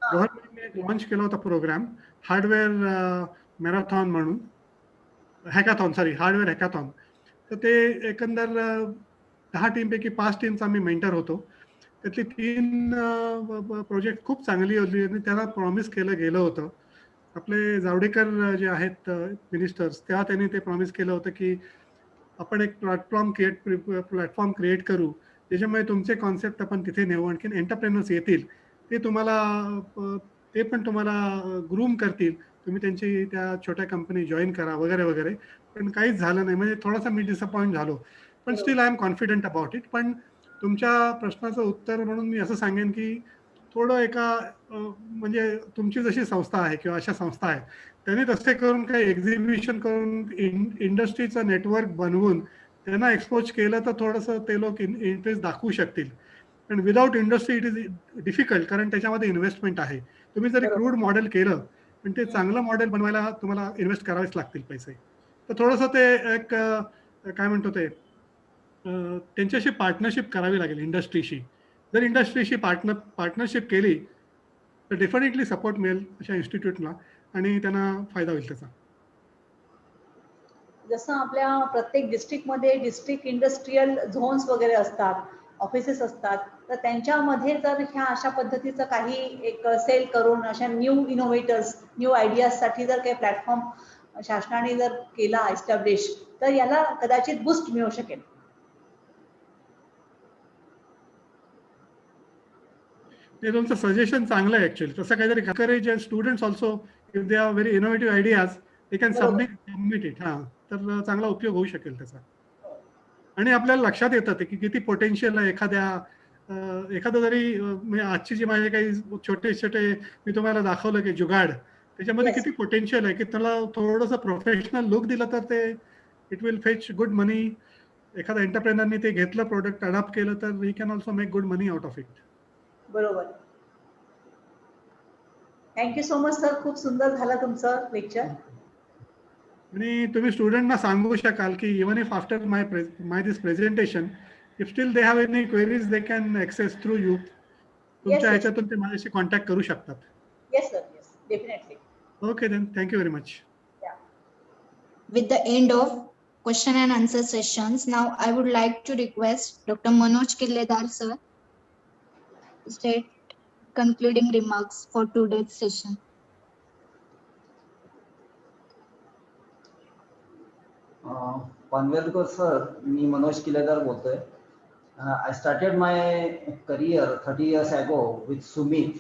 गव्हर्नमेंटने एक लॉन्च केला होता प्रोग्राम, हार्डवेअर मॅरेथॉन म्हणून, हार्डवेअर हॅकॅथॉन. तर ते एकंदर 10 टीमपैकी 5 टीमचा आम्ही मेंटर होतो. त्यातली 3 प्रोजेक्ट खूप चांगली होती आणि त्याला प्रॉमिस केलं गेलं होतं. आपले जावडेकर जे आहेत मिनिस्टर्स, तेव्हा त्यांनी ते प्रॉमिस केलं होतं की आपण एक प्लॅटफॉर्म क्रिएट करू, त्याच्यामुळे तुमचे कॉन्सेप्ट आपण तिथे नेऊ, आणखीन एंटरप्रेनर्स येतील, ते पण तुम्हाला ग्रूम करतील, तुम्ही त्यांची त्या छोट्या कंपनी जॉईन करा वगैरे वगैरे. पण काहीच झालं नाही, म्हणजे थोडासा मी डिसअपॉइंट झालो. पण still I am confident about it. पण तुमच्या प्रश्नाचं उत्तर म्हणून मी असं सांगेन की थोडं म्हणजे तुमची जशी संस्था आहे किंवा अशा संस्था आहेत, त्यांनी तसे करून काही एक्झिबिशन करून इंडस्ट्रीचं नेटवर्क बनवून त्यांना एक्सपोज केलं तर थोडंसं ते लोक इंटरेस्ट दाखवू शकतील. पण without industry it is difficult, कारण त्याच्यामध्ये इन्व्हेस्टमेंट आहे. तुम्ही जरी क्रूड मॉडेल केलं, पण ते चांगलं मॉडेल बनवायला तुम्हाला इन्व्हेस्ट करावेच लागतील पैसे. तर थोडंसं ते एक काय म्हणतो ते त्यांच्याशी पार्टनरशिप करावी लागेल इंडस्ट्रीशी. जर इंडस्ट्रीशी पार्टनरशिप केली तर डेफिनेटली सपोर्ट मिळेल अशा इन्स्टिट्यूटला आणि त्यांना फायदा होईल त्याचा.
जसं आपल्या प्रत्येक डिस्ट्रिक्टमध्ये डिस्ट्रिक्ट इंडस्ट्रीयल झोन्स वगैरे असतात, ऑफिसेस असतात, तर त्यांच्यामध्ये जर ह्या अशा पद्धतीचं काही एक सेल करून अशा न्यू इनोव्हेटर्स, न्यू आयडियाजसाठी जर काही प्लॅटफॉर्म शासनाने जर केला एस्टॅब्लिश, तर याला कदाचित बूस्ट मिळू शकेल.
ते तुमचं सजेशन चांगलं आहे ऍक्च्युअली. तसं काहीतरी encourage students also if they are very innovative ideas they can
बरोबर.
Submit it. हा, तर चांगला उपयोग होऊ शकेल त्याचा. आणि आपल्याला लक्षात येतं ते की किती पोटेन्शियल आहे एखादं जरी म्हणजे आजची जी माझे काही छोटे छोटे मी तुम्हाला दाखवलं की जुगाड, त्याच्यामध्ये
Yes.
किती पोटेन्शियल आहे की त्याला थोडंसं प्रोफेशनल लुक दिलं तर ते it will fetch good money. एखाद्या एंटरप्रेनरनी ते घेतलं प्रोडक्ट अडॉप्ट केलं तर he can also make good money out of it.
बरोबर. थँक्यू सो मच सर, खूप सुंदर झालं तुमचं लेक्चर.
आणि तुम्ही स्टुडंटना सांगू शकाल की even if after my this presentation if steel they have any queries they can access through you. तुमच्या
yes.
ह्याच्यातून ते माझ्याशी कॉन्टॅक्ट करू शकतात.
Yes sir, yes, definitely.
Okay then, thank you very much.
Yeah.
With the end of question and answer sessions, now I would like to request Dr. Manoj Killedar sir to state concluding remarks for today's session.
Panvelkar sir, मी मनोज किलेदार बोलतोय. I started my career 30 years ago with Sumit,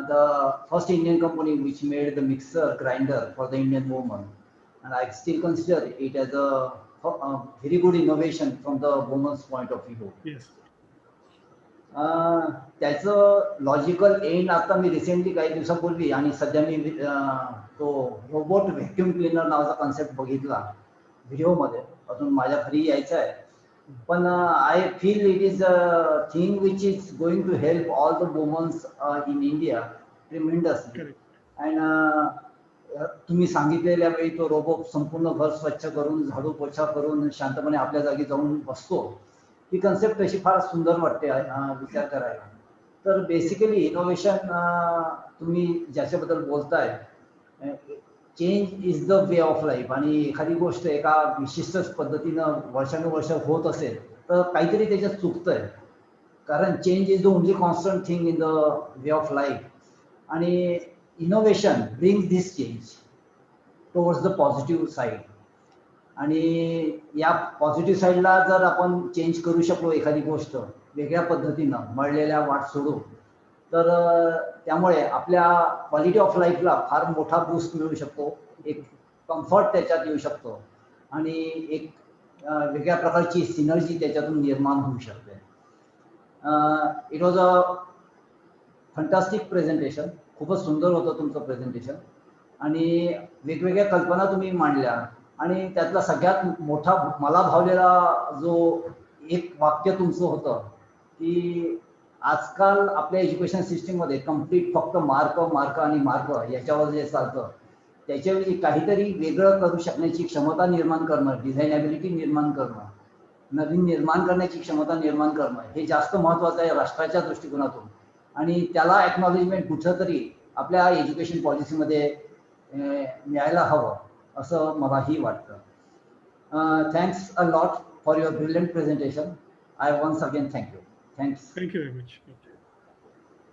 the first Indian company which made the mixer grinder for the Indian woman, and I still consider it as a very good innovation from the woman's point of view.
Yes.
त्याचं logical end आता मी recently काही दिवसापूर्वी आणि सध्या मी तो robot vacuum cleaner नावाचा कॉन्सेप्ट बघितला व्हिडिओमध्ये. अजून माझ्या घरी यायचं आहे, पण I feel it is a thing which is going to help all the womens in India tremendously. And तुम्ही सांगितलेल्या वेळी तो रोबो संपूर्ण घर स्वच्छ करून झाडू पोछा करून शांतपणे आपल्या जागी जाऊन बसतो, ही कन्सेप्ट अशी फार सुंदर वाटते विचार करायला. तर बेसिकली इनोव्हेशन तुम्ही ज्याच्याबद्दल बोलताय, change is the way of life. आणि एखादी गोष्ट एका विशिष्ट पद्धतीनं वर्षानुवर्ष होत असेल तर काहीतरी त्याच्यात चुकतंय, कारण change is the only constant thing in the way of life. आणि innovation brings this change towards the positive side. आणि या पॉझिटिव्ह साईडला जर आपण चेंज करू शकलो एखादी गोष्ट वेगळ्या पद्धतीनं मळलेल्या वाट सोडून, तर त्यामुळे आपल्या क्वालिटी ऑफ लाईफला फार मोठा बूस्ट मिळू शकतो, एक कम्फर्ट त्याच्यात येऊ शकतो आणि एक वेगळ्या प्रकारची सिनर्जी त्याच्यातून निर्माण होऊ शकते. It was a fantastic presentation. खूपच सुंदर होतं तुमचं प्रेझेंटेशन आणि वेगवेगळ्या कल्पना तुम्ही मांडल्या. आणि त्यातला सगळ्यात मोठा मला भावलेला जो एक वाक्य तुमचं होतं की आजकाल आपल्या एज्युकेशन सिस्टीममध्ये कम्प्लीट फक्त मार्क मार्क आणि मार्क याच्यावर जे चालतं, त्याच्यावेळी काहीतरी वेगळं करू शकण्याची क्षमता निर्माण करणं, डिझायनॅबिलिटी निर्माण करणं, नवीन निर्माण करण्याची क्षमता निर्माण करणं हे जास्त महत्त्वाचं आहे राष्ट्राच्या दृष्टिकोनातून. आणि त्याला एक्नॉलेजमेंट कुठंतरी आपल्या एज्युकेशन पॉलिसीमध्ये मिळायला हवं असं मलाही वाटतं. Thanks a lot for your brilliant presentation. I once again thank you. Thanks.
Thank you very much.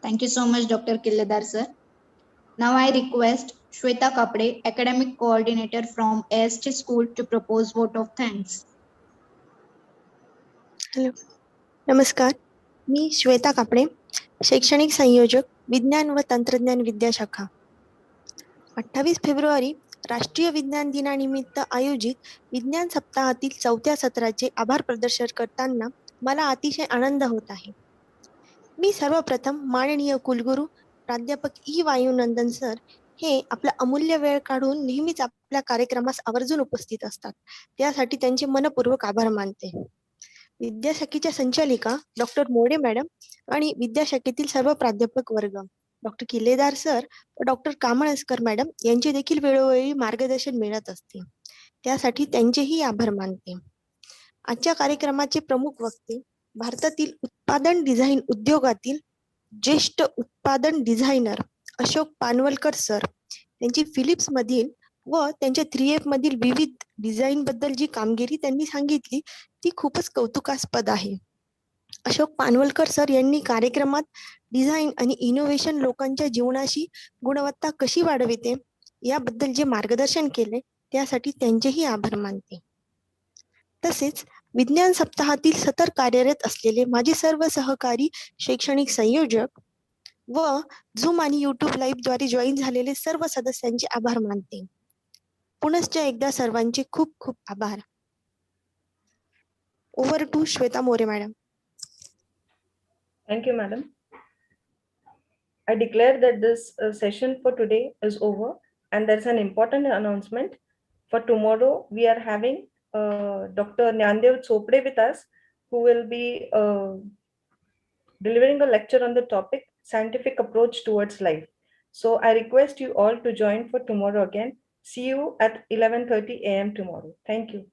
Thank you so much, Dr. Killedar sir. Now I request Shweta Kapde, Academic Coordinator from AST School, to propose vote of thanks.
Hello, नमस्कार. मी श्वेता कापडे, शैक्षणिक संयोजक, विज्ञान व तंत्रज्ञान विद्याशाखा. 28 फेब्रुवारी राष्ट्रीय विज्ञान दिनानिमित्त आयोजित विज्ञान सप्ताहातील 4थ्या सत्राचे आभार प्रदर्शन करताना मला अतिशय आनंद होत आहे. मी सर्वप्रथम माननीय कुलगुरू प्राध्यापक वायुनंदन सर हे आपला अमूल्य वेळ काढून नेहमीच आपल्या कार्यक्रमास आवर्जून उपस्थित असतात, त्यासाठी त्यांचे मनपूर्वक आभार मानते. विद्याशाखेच्या संचालिका डॉक्टर मोडे मॅडम आणि विद्याशाखेतील सर्व प्राध्यापक वर्ग, डॉक्टर किल्लेदार सर व डॉक्टर कामळस्कर मॅडम यांचे देखील वेळोवेळी मार्गदर्शन मिळत असते, त्यासाठी त्यांचेही आभार मानते. आजच्या कार्यक्रमाचे प्रमुख वक्ते भारतातील उत्पादन डिझाईन उद्योगातील ज्येष्ठ उत्पादन डिझायनर अशोक पानवलकर सर, त्यांची फिलिप्स मधील व त्यांच्या 3F मधील विविध डिझाईन बद्दल जी कामगिरी त्यांनी सांगितली ती खूपच कौतुकास्पद आहे. अशोक पानवलकर सर यांनी कार्यक्रमात डिझाईन आणि इनोव्हेशन लोकांच्या जीवनाशी गुणवत्ता कशी वाढविते याबद्दल जे मार्गदर्शन केले त्यासाठी त्यांचेही आभार मानते. तसेच विज्ञान सप्ताहातील सतत कार्यरत असलेले माझे सर्व सहकारी शैक्षणिक संयोजक व झूम आणि यूट्यूब लाईव्हद्वारे जॉईन झालेले सर्व सदस्यांचे आभार मानते. पुनश्च एकदा सर्वांचे खूप खूप आभार. Over to Shweta More madam.
Thank you, madam. I declare that this session for today is over, and there's an important announcement. For tomorrow, we are having Dr. Nyandev Chopde with us, who will be delivering a lecture on the topic Scientific Approach Towards Life. So I request you all to join for tomorrow again. See you at 11:30 a.m. tomorrow. Thank you.